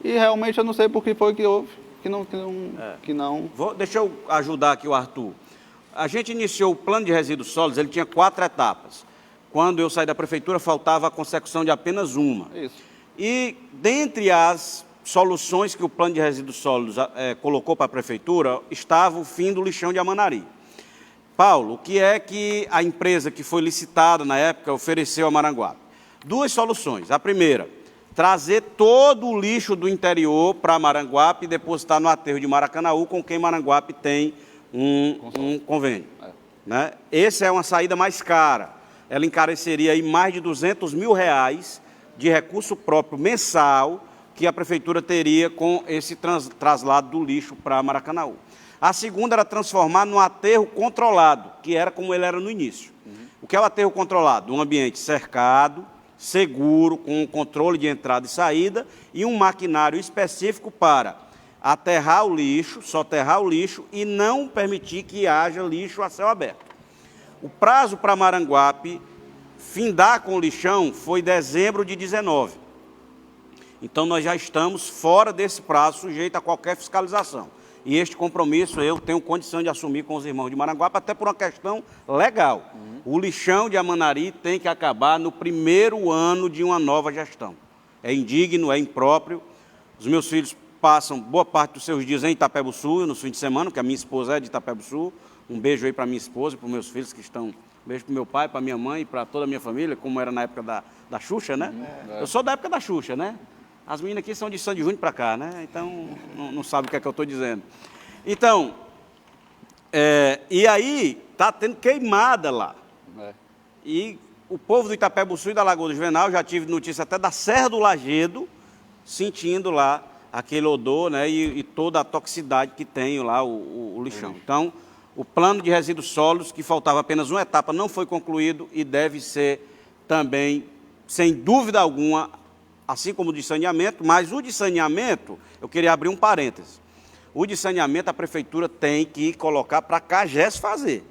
E realmente eu não sei por que foi que houve, que não... Deixa eu ajudar aqui o Arthur. A gente iniciou o plano de resíduos sólidos, ele tinha 4 etapas. Quando eu saí da prefeitura, faltava a consecução de apenas uma. Isso. E dentre as soluções que o plano de resíduos sólidos colocou para a prefeitura, estava o fim do lixão de Amanari. Paulo, o que é que a empresa que foi licitada na época ofereceu a Maranguape? 2 soluções. A primeira, trazer todo o lixo do interior para Maranguape e depositar no aterro de Maracanaú, com quem Maranguape tem um convênio. Né? Essa é uma saída mais cara. Ela encareceria aí mais de R$200 mil de recurso próprio mensal que a prefeitura teria com esse traslado do lixo para Maracanaú. A segunda era transformar num aterro controlado, que era como ele era no início. O que é o aterro controlado? Um ambiente cercado, seguro, com controle de entrada e saída e um maquinário específico para aterrar o lixo, soterrar o lixo e não permitir que haja lixo a céu aberto. O prazo para Maranguape findar com o lixão foi dezembro de 19. Então, nós já estamos fora desse prazo, sujeito a qualquer fiscalização. E este compromisso eu tenho condição de assumir com os irmãos de Maranguape, até por uma questão legal. O lixão de Amanari tem que acabar no primeiro ano de uma nova gestão. É indigno, é impróprio. Os meus filhos passam boa parte dos seus dias em Itapebussu, no fim de semana, porque a minha esposa é de Itapebussu. Um beijo aí para minha esposa e para os meus filhos que estão... Um beijo para o meu pai, para minha mãe e para toda a minha família, como era na época da Xuxa, né? Eu sou da época da Xuxa, né? As meninas aqui são de Sandy Júnior para cá, né? Então, não sabe o que é que eu estou dizendo. Então, e aí, está tendo queimada lá. E o povo do Itapebussu e da Lagoa do Juvenal, já tive notícia até da Serra do Lagedo, sentindo lá aquele odor, né? E toda a toxicidade que tem lá o lixão. Então, o plano de resíduos sólidos, que faltava apenas uma etapa, não foi concluído e deve ser também, sem dúvida alguma, assim como o de saneamento, mas o de saneamento, eu queria abrir um parêntese. O de saneamento a prefeitura tem que colocar para a CAGES fazer,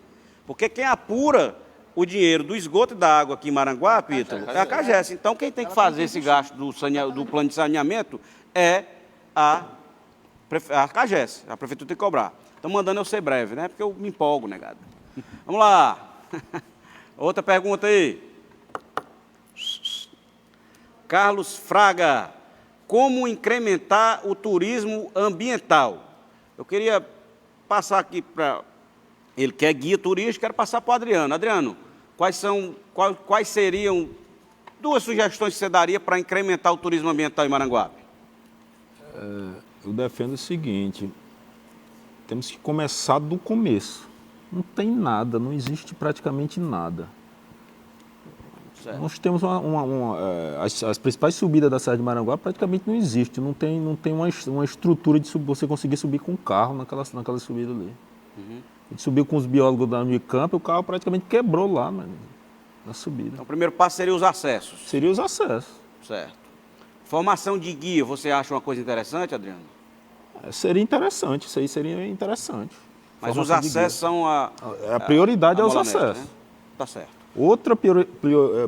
porque quem apura o dinheiro do esgoto e da água aqui em Maranguape, Ítalo, é a CAGES. Então, quem tem que fazer esse gasto do plano de saneamento é a CAGES, a prefeitura tem que cobrar. Estão mandando eu ser breve, né? Porque eu me empolgo, negado. Vamos lá. Outra pergunta aí. Carlos Fraga. Como incrementar o turismo ambiental? Eu queria passar aqui para... Ele que é guia turístico, quero passar para o Adriano. Adriano, quais seriam 2 sugestões que você daria para incrementar o turismo ambiental em Maranguape? Eu defendo o seguinte, temos que começar do começo. Não tem nada, não existe praticamente nada. Certo. Nós temos as principais subidas da Serra de Maranguape praticamente não existe, não tem uma estrutura de você conseguir subir com o carro naquela subida ali. Uhum. A gente subiu com os biólogos da Unicamp, o carro praticamente quebrou lá, na subida. Então o primeiro passo seria os acessos? Seria os acessos. Certo. Formação de guia, você acha uma coisa interessante, Adriano? Seria interessante, isso aí seria interessante. Mas os acessos são a prioridade aos acessos. Né? Tá certo. Outra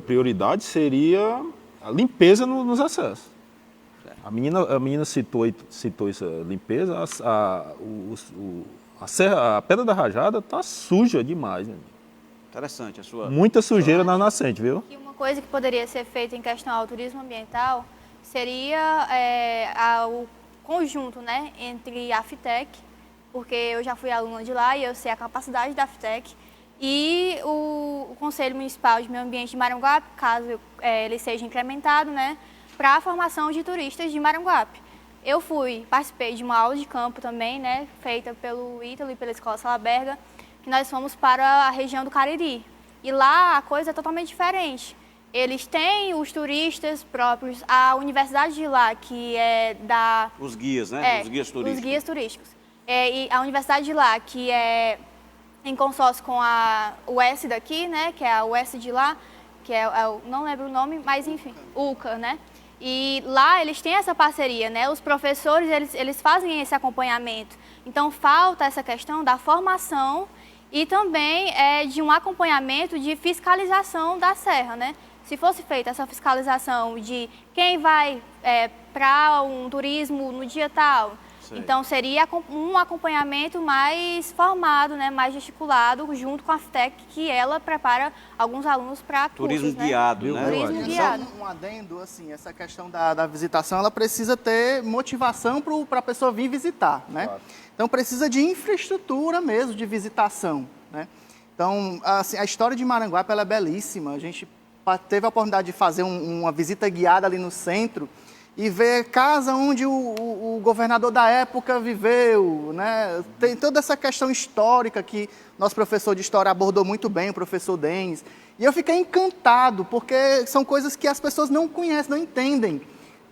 prioridade seria a limpeza nos acessos. Certo. A menina citou essa limpeza, a Pedra da Rajada está suja demais. Né? Interessante a sua... Muita sujeira na nascente, viu? E uma coisa que poderia ser feita em questão ao turismo ambiental seria o conjunto, né, entre a FITEC, porque eu já fui aluna de lá e eu sei a capacidade da FITEC, e o Conselho Municipal de Meio Ambiente de Maranguape, caso ele seja incrementado, né, para a formação de turistas de Maranguape. Eu participei de uma aula de campo também, né, feita pelo Ítalo e pela Escola Salaberga, que nós fomos para a região do Cariri. E lá a coisa é totalmente diferente. Eles têm os turistas próprios, a universidade de lá, que é da... Os guias, né? Os guias turísticos. Os guias turísticos. E a universidade de lá, que é em consórcio com a UES daqui, né? Que é a UES de lá, que não lembro o nome, mas enfim, UCA, né? E lá eles têm essa parceria, né? Os professores, eles fazem esse acompanhamento. Então, falta essa questão da formação e também de um acompanhamento de fiscalização da serra, né? Se fosse feita essa fiscalização de quem vai para um turismo no dia tal, sei. Então seria um acompanhamento mais formado, né, mais gesticulado, junto com a FITEC, que ela prepara alguns alunos para cursos, turismo guiado, né? Turismo guiado. Um adendo, assim, essa questão da visitação, ela precisa ter motivação para a pessoa vir visitar, né? Claro. Então precisa de infraestrutura mesmo de visitação, né? Então, assim, a história de Maranguape, ela é belíssima. A gente teve a oportunidade de fazer uma visita guiada ali no centro e ver casa onde o governador da época viveu, né? Tem toda essa questão histórica que nosso professor de história abordou muito bem, o professor Denis. E eu fiquei encantado, porque são coisas que as pessoas não conhecem, não entendem.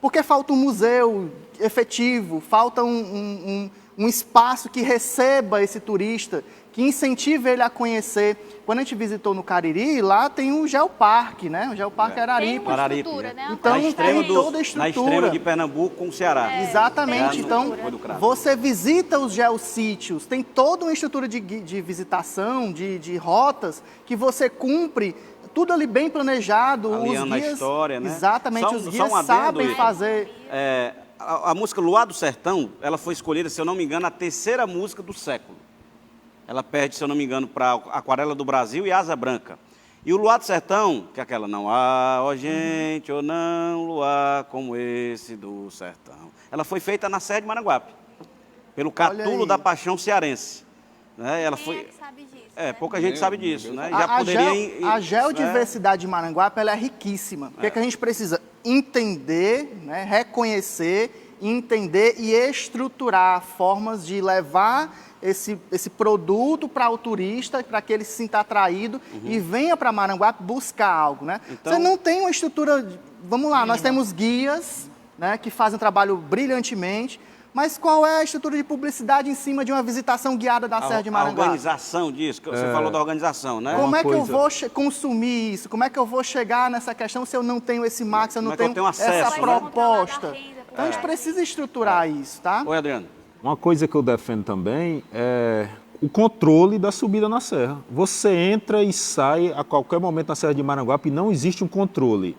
Porque falta um museu efetivo, falta um espaço que receba esse turista, que incentive ele a conhecer. Quando a gente visitou no Cariri, lá tem um geoparque, né? O geoparque Araripe. Tem uma estrutura, né? Então, tem toda a estrutura. Na extrema de Pernambuco com o Ceará. Exatamente. Então, você visita os geossítios, tem toda uma estrutura de visitação, de rotas, que você cumpre, tudo ali bem planejado. Aliando os guias, a história, né? Exatamente, os guias sabem fazer... A música Luar do Sertão, ela foi escolhida, se eu não me engano, a 3ª música do século. Ela perde, se eu não me engano, para Aquarela do Brasil e Asa Branca. E o Luar do Sertão, que é aquela, não há, ó gente, ou não, luar como esse do sertão. Ela foi feita na Serra de Maranguape, pelo Catulo da Paixão Cearense. Né? Ela Quem foi... é que sabe disso? né? Pouca gente sabe disso, né? A geodiversidade de Maranguape, ela é riquíssima. O que é que a gente precisa? Entender, né? Reconhecer, entender e estruturar formas de levar esse produto para o turista, para que ele se sinta atraído e venha para Maranguape buscar algo, né? Então, você não tem uma estrutura... Vamos lá, nós temos guias, né, que fazem um trabalho brilhantemente, Mas qual é a estrutura de publicidade em cima de uma visitação guiada da Serra de A Maranguape? organização disso, que você falou da organização, né? Como é que eu coisa- vou consumir isso? Como é que eu vou chegar nessa questão se eu não tenho esse marketing, se eu Como não é que eu tenho tenho acesso, essa né? proposta? Vai renda, Então a gente precisa estruturar isso, tá? Oi, Adriano. Uma coisa que eu defendo também é o controle da subida na serra. Você entra e sai a qualquer momento na Serra de Maranguape e não existe um controle.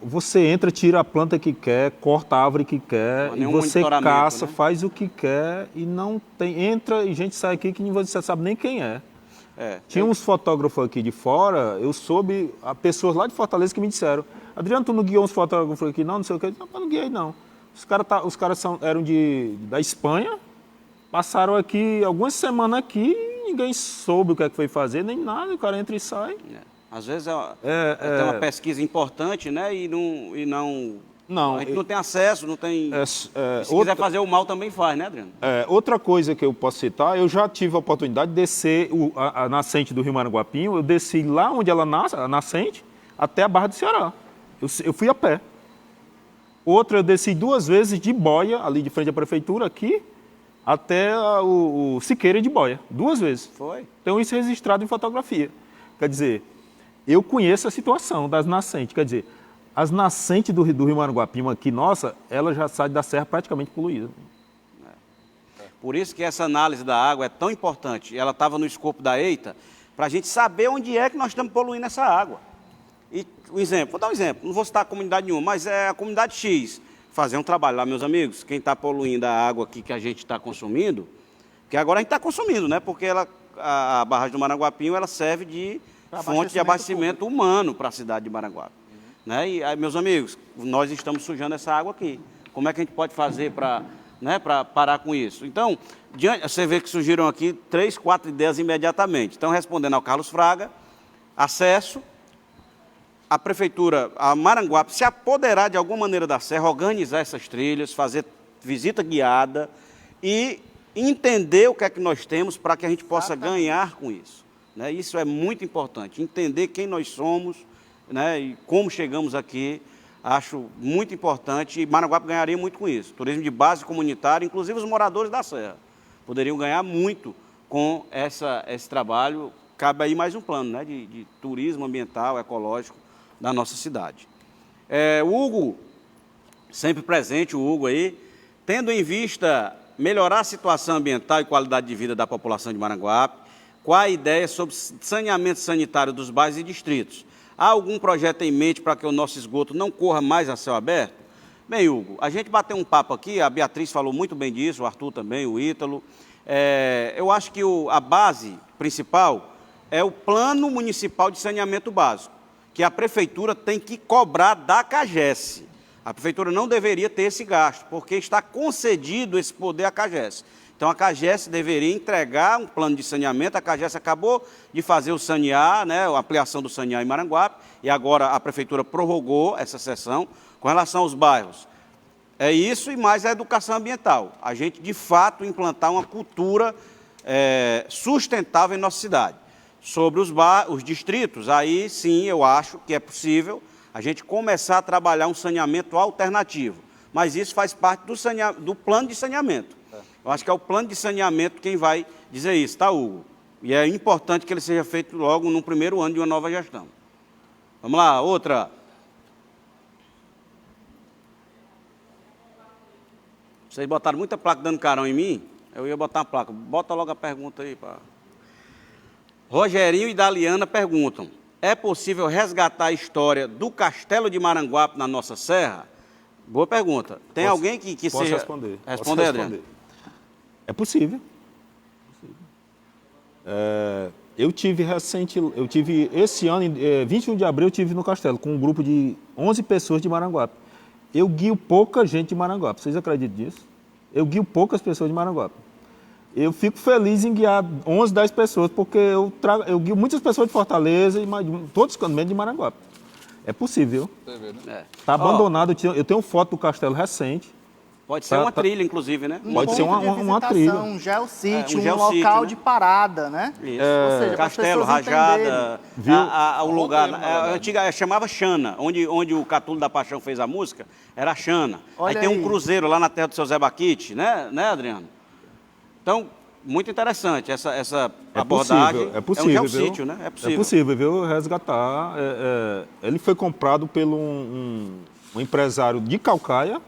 Você entra, tira a planta que quer, corta a árvore que quer, Não há e nenhum você monitoramento, caça, né? faz o que quer e não tem. Entra e gente sai aqui que você sabe nem quem é. Tinha uns fotógrafos aqui de fora, eu soube, pessoas lá de Fortaleza que me disseram: Adriano, tu não guiou uns fotógrafos aqui? Não sei o que. Não, eu não guiei, não. Os caras eram da Espanha, passaram aqui algumas semanas aqui e ninguém soube o que é que foi fazer, nem nada, o cara entra e sai. Às vezes tem uma pesquisa importante, né? E não, a gente não tem acesso, não tem... Se quiser fazer o mal, também faz, né, Adriano? Outra coisa que eu posso citar, eu já tive a oportunidade de descer a nascente do Rio Maranguapinho, eu desci lá onde ela nasce, a nascente, até a Barra do Ceará. Eu fui a pé. Outra, eu desci 2 vezes de boia, ali de frente à prefeitura, aqui, até o Siqueira de boia. 2 vezes. Foi. Tenho isso registrado em fotografia. Quer dizer, eu conheço a situação das nascentes. Quer dizer, as nascentes do Rio Maranguapinho aqui, nossa, ela já sai da serra praticamente poluída. Por isso que essa análise da água é tão importante. Ela estava no escopo da EITA, para a gente saber onde é que nós estamos poluindo essa água. E vou dar um exemplo, não vou citar a comunidade nenhuma, mas é a comunidade X. Fazer um trabalho lá, meus amigos, quem está poluindo a água aqui que a gente está consumindo, que agora a gente está consumindo, né? Porque a barragem do Maranguapinho, ela serve de fonte de abastecimento humano para a cidade de Maranguape. Né? E aí, meus amigos, nós estamos sujando essa água aqui. Como é que a gente pode fazer para parar com isso? Então, você vê que surgiram aqui 3, 4 ideias imediatamente. Então, respondendo ao Carlos Fraga, acesso, a prefeitura, a Maranguape, se apoderar de alguma maneira da serra, organizar essas trilhas, fazer visita guiada e entender o que é que nós temos para que a gente possa ganhar com isso. Né? Isso é muito importante, entender quem nós somos, né, e como chegamos aqui, acho muito importante, e Maranguape ganharia muito com isso. Turismo de base comunitário, inclusive os moradores da serra, poderiam ganhar muito com esse trabalho. Cabe aí mais um plano, né, de turismo ambiental, ecológico da nossa cidade. O Hugo, sempre presente, o Hugo aí, tendo em vista melhorar a situação ambiental e qualidade de vida da população de Maranguape, qual a ideia sobre saneamento sanitário dos bairros e distritos? Há algum projeto em mente para que o nosso esgoto não corra mais a céu aberto? Bem, Hugo, a gente bateu um papo aqui, a Beatriz falou muito bem disso, o Arthur também, o Ítalo. Eu acho que a base principal é o Plano Municipal de Saneamento Básico, que a Prefeitura tem que cobrar da CAGES. A Prefeitura não deveria ter esse gasto, porque está concedido esse poder à CAGES. Então, a CAGES deveria entregar um plano de saneamento. A CAGES acabou de fazer o sanear, né, a ampliação do sanear em Maranguape, e agora a Prefeitura prorrogou essa sessão com relação aos bairros. É isso e mais a educação ambiental. A gente, de fato, implantar uma cultura sustentável em nossa cidade. Sobre os distritos, aí sim eu acho que é possível a gente começar a trabalhar um saneamento alternativo. Mas isso faz parte do plano de saneamento. Eu acho que é o plano de saneamento quem vai dizer isso, tá, Hugo? E é importante que ele seja feito logo no primeiro ano de uma nova gestão. Vamos lá, outra. Vocês botaram muita placa dando carão em mim, eu ia botar uma placa. Bota logo a pergunta aí. Rogerinho e Daliana perguntam: é possível resgatar a história do Castelo de Maranguape na nossa serra? Boa pergunta. Tem alguém que posso seja... responder. Responder, Adriano. É possível. Eu tive esse ano, 21 de abril, eu tive no Castelo, com um grupo de 11 pessoas de Maranguape. Eu guio pouca gente de Maranguape, vocês acreditam disso? Eu guio poucas pessoas de Maranguape. Eu fico feliz em guiar 11, 10 pessoas, porque eu guio muitas pessoas de Fortaleza e todos os de Maranguape. É possível. Está abandonado. Eu tenho foto do Castelo recente. Pode ser uma trilha, inclusive, né? Um Pode ser ponto de uma visitação, trilha. um geossítio, um um geossítio, local né? de parada, né? Isso. Ou seja, para as Castelo, pessoas Rajada, Viu? o lugar, roteiro, na verdade. antiga, chamava Xana, onde o Catulo da Paixão fez a música, era Xana. Olha aí tem um aí. cruzeiro lá na terra do seu Zé Baquite, né, Adriano? Então, muito interessante essa abordagem. É possível, um geossítio, viu? né? É possível. É possível, viu? Resgatar. Ele foi comprado pelo um empresário de Calcaia.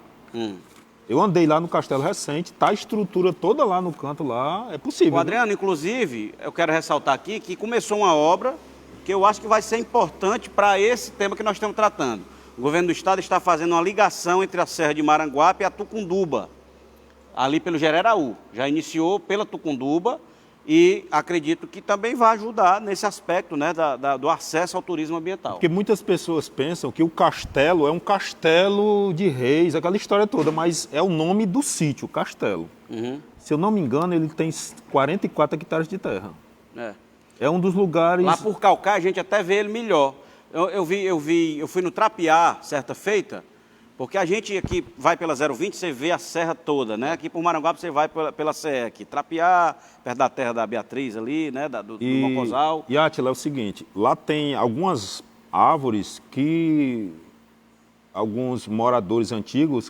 Eu andei lá no Castelo recente, tá a estrutura toda lá no canto lá, é possível. O Adriano, inclusive, eu quero ressaltar aqui que começou uma obra que eu acho que vai ser importante para esse tema que nós estamos tratando. O governo do estado está fazendo uma ligação entre a Serra de Maranguape e a Tucunduba, ali pelo Jereraú. Já iniciou pela Tucunduba e acredito que também vai ajudar nesse aspecto, né, do acesso ao turismo ambiental. Porque muitas pessoas pensam que o castelo é um castelo de reis, aquela história toda, mas é o nome do sítio, Castelo. Se eu não me engano, ele tem 44 hectares de terra. É um dos lugares... Lá por Calcaia a gente até vê ele melhor. Eu fui no Trapiá, certa feita, porque a gente aqui vai pela 020, você vê a serra toda, né? Aqui por Maranguape você vai pela CE aqui. Trapiá, perto da terra da Beatriz ali, né? Do Mocosal. E Átila, é o seguinte, lá tem algumas árvores que alguns moradores antigos,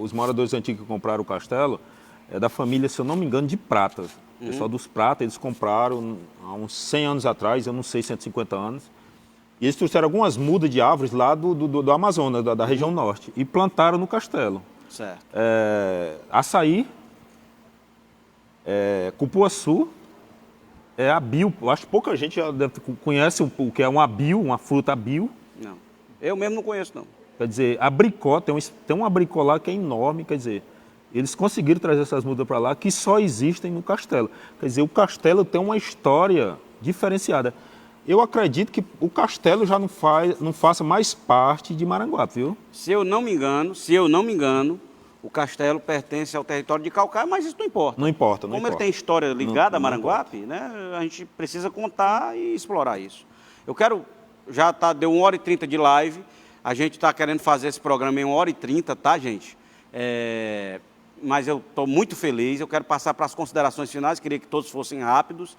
os moradores antigos que compraram o castelo, é da família, se eu não me engano, de Prata. O pessoal dos Prata, eles compraram há uns 100 anos atrás, eu não sei, 150 anos. E eles trouxeram algumas mudas de árvores lá do Amazonas, da região norte, e plantaram no castelo. Certo. Açaí, cupuaçu, abil. Eu acho que pouca gente já conhece o que é um abil, uma fruta abil. Não. Eu mesmo não conheço, não. Quer dizer, abricó, tem um abricó lá que é enorme, quer dizer, eles conseguiram trazer essas mudas para lá que só existem no castelo. Quer dizer, o castelo tem uma história diferenciada. Eu acredito que o castelo já não faça mais parte de Maranguape, viu? Se eu não me engano, o castelo pertence ao território de Calcaia, mas isso não importa. Não importa, não Como importa. ele tem história ligada Não a Maranguape, né, a gente precisa contar e explorar isso. Eu quero, deu 1h30 de live, a gente está querendo fazer esse programa em 1h30, tá, gente? Mas eu estou muito feliz, eu quero passar para as considerações finais, queria que todos fossem rápidos.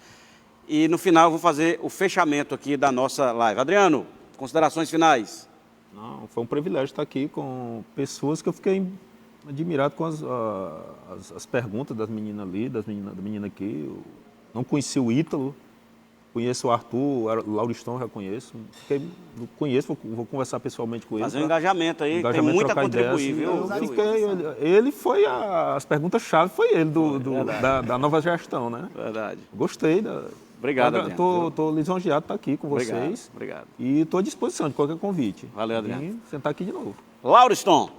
E no final eu vou fazer o fechamento aqui da nossa live. Adriano, considerações finais. Não, foi um privilégio estar aqui com pessoas que eu fiquei admirado com as perguntas das meninas ali, da menina aqui. Eu não conheci o Ítalo, conheço o Arthur, o Lauriston já conheço. Vou conversar pessoalmente com ele. Fazer um engajamento aí, tem muito a contribuir, viu? Ele foi, as perguntas-chave foi ele, da nova gestão, né? Verdade. Gostei. Obrigado, Adriano. Estou lisonjeado de estar aqui com vocês. Obrigado. E estou à disposição de qualquer convite. Valeu, Adriano. E sentar aqui de novo. Lauriston.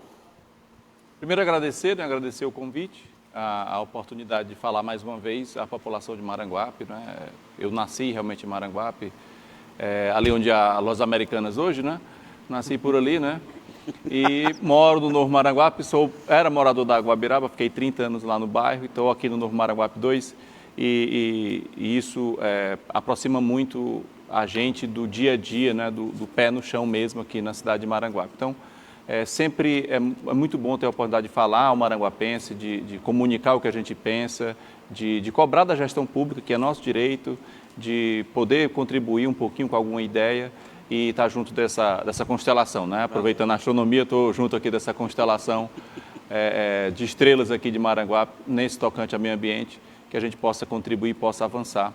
Primeiro agradecer o convite, a oportunidade de falar mais uma vez à população de Maranguape, né? Eu nasci realmente em Maranguape, ali onde há Los Americanas hoje, né? Nasci por ali, né? E moro no Novo Maranguape, era morador da Guabiraba, fiquei 30 anos lá no bairro, estou aqui no Novo Maranguape 2 e isso aproxima muito a gente do dia a dia, né? Do pé no chão mesmo aqui na cidade de Maranguape. Então, sempre é muito bom ter a oportunidade de falar ao maranguapense, de comunicar o que a gente pensa, de cobrar da gestão pública, que é nosso direito, de poder contribuir um pouquinho com alguma ideia e estar junto dessa constelação, né? Aproveitando a astronomia, estou junto aqui dessa constelação de estrelas aqui de Maranguape, nesse tocante ao meio ambiente, que a gente possa contribuir, possa avançar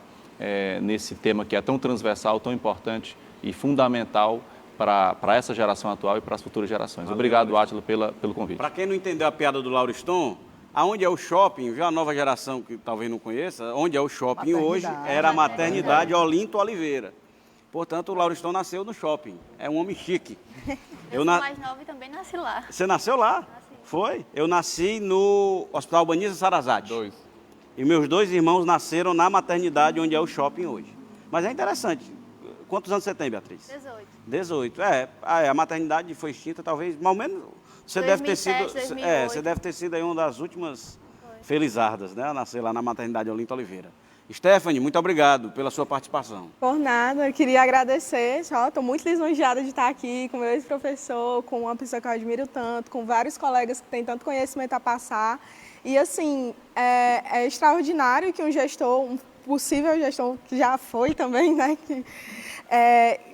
nesse tema que é tão transversal, tão importante e fundamental para essa geração atual e para as futuras gerações. Valeu, obrigado, Átila, pelo convite. Para quem não entendeu a piada do Lauriston, aonde é o shopping, viu a nova geração que talvez não conheça, onde é o shopping hoje era a maternidade Olinto Oliveira. Portanto, o Lauriston nasceu no shopping. É um homem chique. Eu sou mais nova e também nasci lá. Você nasceu lá? Nasci. Foi? Eu nasci no Hospital Baniza Sarazate. 2. E meus 2 irmãos nasceram na maternidade onde é o shopping hoje. Mas é interessante. Quantos anos você tem, Beatriz? 18. 18. A maternidade foi extinta, talvez, mais ou menos. Você 2007, 2008. Você deve ter sido aí uma das últimas felizardas, né? A nascer lá na maternidade Olinto Oliveira. Stephanie, muito obrigado pela sua participação. Por nada, eu queria agradecer, estou muito lisonjeada de estar aqui com meu ex-professor, com uma pessoa que eu admiro tanto, com vários colegas que têm tanto conhecimento a passar. E, assim, é extraordinário que um gestor, um possível gestor, que já foi também, né, que,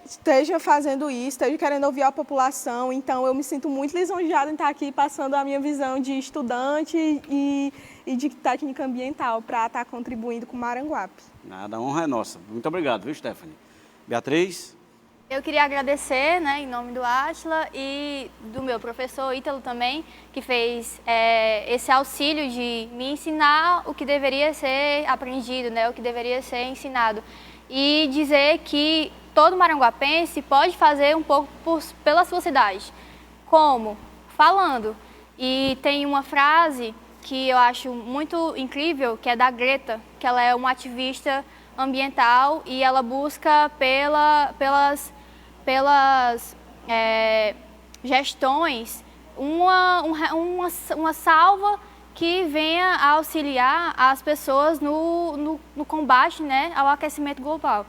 esteja fazendo isso, esteja querendo ouvir a população. Então, eu me sinto muito lisonjeada em estar aqui passando a minha visão de estudante e de técnica ambiental para estar contribuindo com Maranguape. Nada, a honra é nossa. Muito obrigado, viu, Stephanie? Beatriz? Eu queria agradecer, né, em nome do Átila e do meu professor Ítalo também, que fez esse auxílio de me ensinar o que deveria ser aprendido, né, o que deveria ser ensinado. E dizer que todo maranguapense pode fazer um pouco pela sua cidade. Como? Falando. E tem uma frase que eu acho muito incrível, que é da Greta, que ela é uma ativista ambiental e ela busca pelas gestões uma salva que venha a auxiliar as pessoas no combate, né, ao aquecimento global.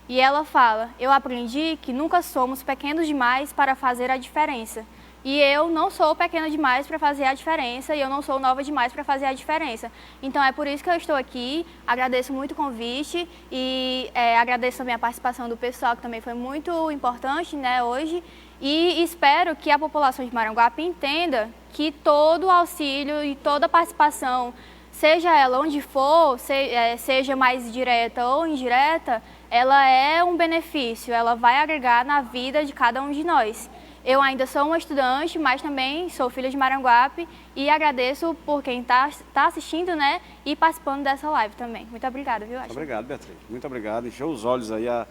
E ela fala, eu aprendi que nunca somos pequenos demais para fazer a diferença. E eu não sou pequena demais para fazer a diferença e eu não sou nova demais para fazer a diferença. Então é por isso que eu estou aqui, agradeço muito o convite e agradeço também a participação do pessoal, que também foi muito importante, né, hoje. E espero que a população de Maranguape entenda que todo auxílio e toda participação, seja ela onde for, seja mais direta ou indireta, ela é um benefício, ela vai agregar na vida de cada um de nós. Eu ainda sou uma estudante, mas também sou filha de Maranguape e agradeço por quem está assistindo, né, e participando dessa live também. Muito obrigada, viu, Átila? Obrigado, Beatriz. Muito obrigado. Encheu os olhos aí a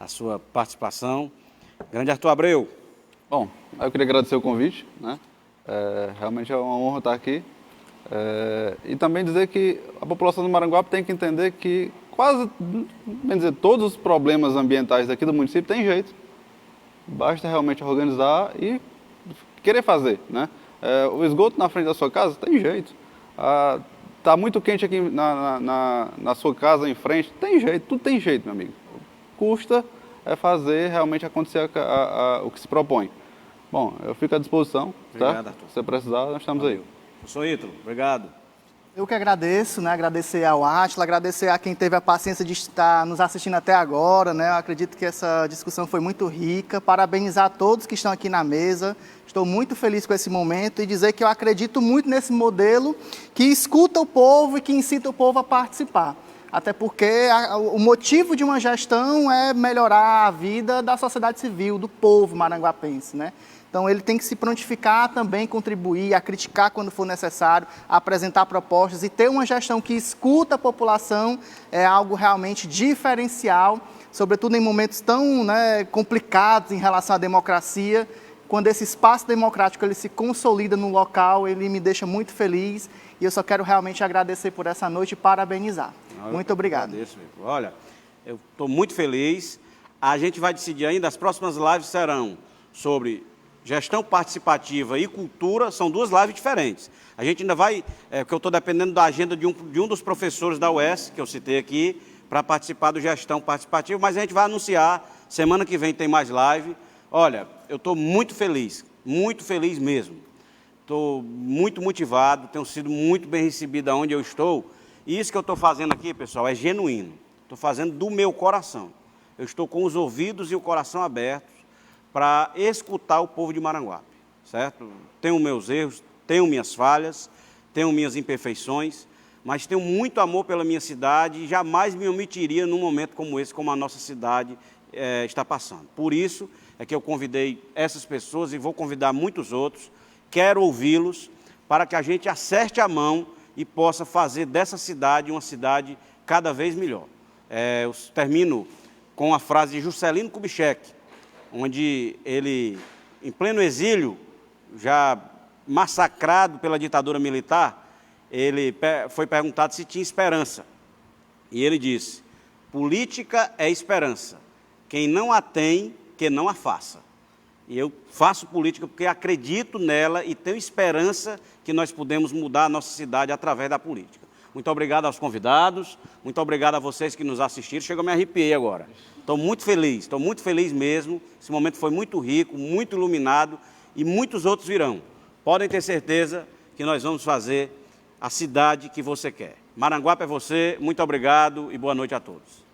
sua participação. Grande Arthur Abreu. Bom, eu queria agradecer o convite, né? Realmente é uma honra estar aqui. E também dizer que a população do Maranguape tem que entender que todos os problemas ambientais aqui do município tem jeito. Basta realmente organizar e querer fazer, né? O esgoto na frente da sua casa tem jeito. Tá muito quente aqui na sua casa em frente, tem jeito, tudo tem jeito, meu amigo. Custa fazer realmente acontecer o que se propõe. Bom, eu fico à disposição, obrigado, tá? Arthur. Se você precisar, nós estamos aí. Professor Ítalo, obrigado. Eu que agradeço, né? Agradecer ao Átila, agradecer a quem teve a paciência de estar nos assistindo até agora, né? Eu acredito que essa discussão foi muito rica. Parabenizar todos que estão aqui na mesa. Estou muito feliz com esse momento e dizer que eu acredito muito nesse modelo que escuta o povo e que incita o povo a participar. Até porque o motivo de uma gestão é melhorar a vida da sociedade civil, do povo maranguapense, né? Então, ele tem que se prontificar também, contribuir, a criticar quando for necessário, a apresentar propostas e ter uma gestão que escuta a população é algo realmente diferencial, sobretudo em momentos tão, né, complicados em relação à democracia. Quando esse espaço democrático ele se consolida no local, ele me deixa muito feliz e eu só quero realmente agradecer por essa noite e parabenizar. Muito obrigado. Agradeço, olha, eu estou muito feliz. A gente vai decidir ainda, as próximas lives serão sobre gestão participativa e cultura, são duas lives diferentes. A gente ainda vai, porque eu estou dependendo da agenda de um dos professores da UES, que eu citei aqui, para participar do gestão participativa, mas a gente vai anunciar, semana que vem tem mais live. Olha, eu estou muito feliz mesmo. Estou muito motivado, tenho sido muito bem recebido onde eu estou. E isso que eu estou fazendo aqui, pessoal, é genuíno. Estou fazendo do meu coração. Eu estou com os ouvidos e o coração abertos para escutar o povo de Maranguape, certo? Tenho meus erros, tenho minhas falhas, tenho minhas imperfeições, mas tenho muito amor pela minha cidade e jamais me omitiria num momento como esse, como a nossa cidade está passando. Por isso é que eu convidei essas pessoas e vou convidar muitos outros, quero ouvi-los, para que a gente acerte a mão e possa fazer dessa cidade uma cidade cada vez melhor. Eu termino com a frase de Juscelino Kubitschek, onde ele, em pleno exílio, já massacrado pela ditadura militar, ele foi perguntado se tinha esperança. E ele disse, política é esperança. Quem não a tem, que não a faça. E eu faço política porque acredito nela e tenho esperança que nós podemos mudar a nossa cidade através da política. muito obrigado aos convidados, muito obrigado a vocês que nos assistiram. Chega, eu me arrepiei agora. Estou muito feliz mesmo. Esse momento foi muito rico, muito iluminado e muitos outros virão. Podem ter certeza que nós vamos fazer a cidade que você quer. Maranguape é você, muito obrigado e boa noite a todos.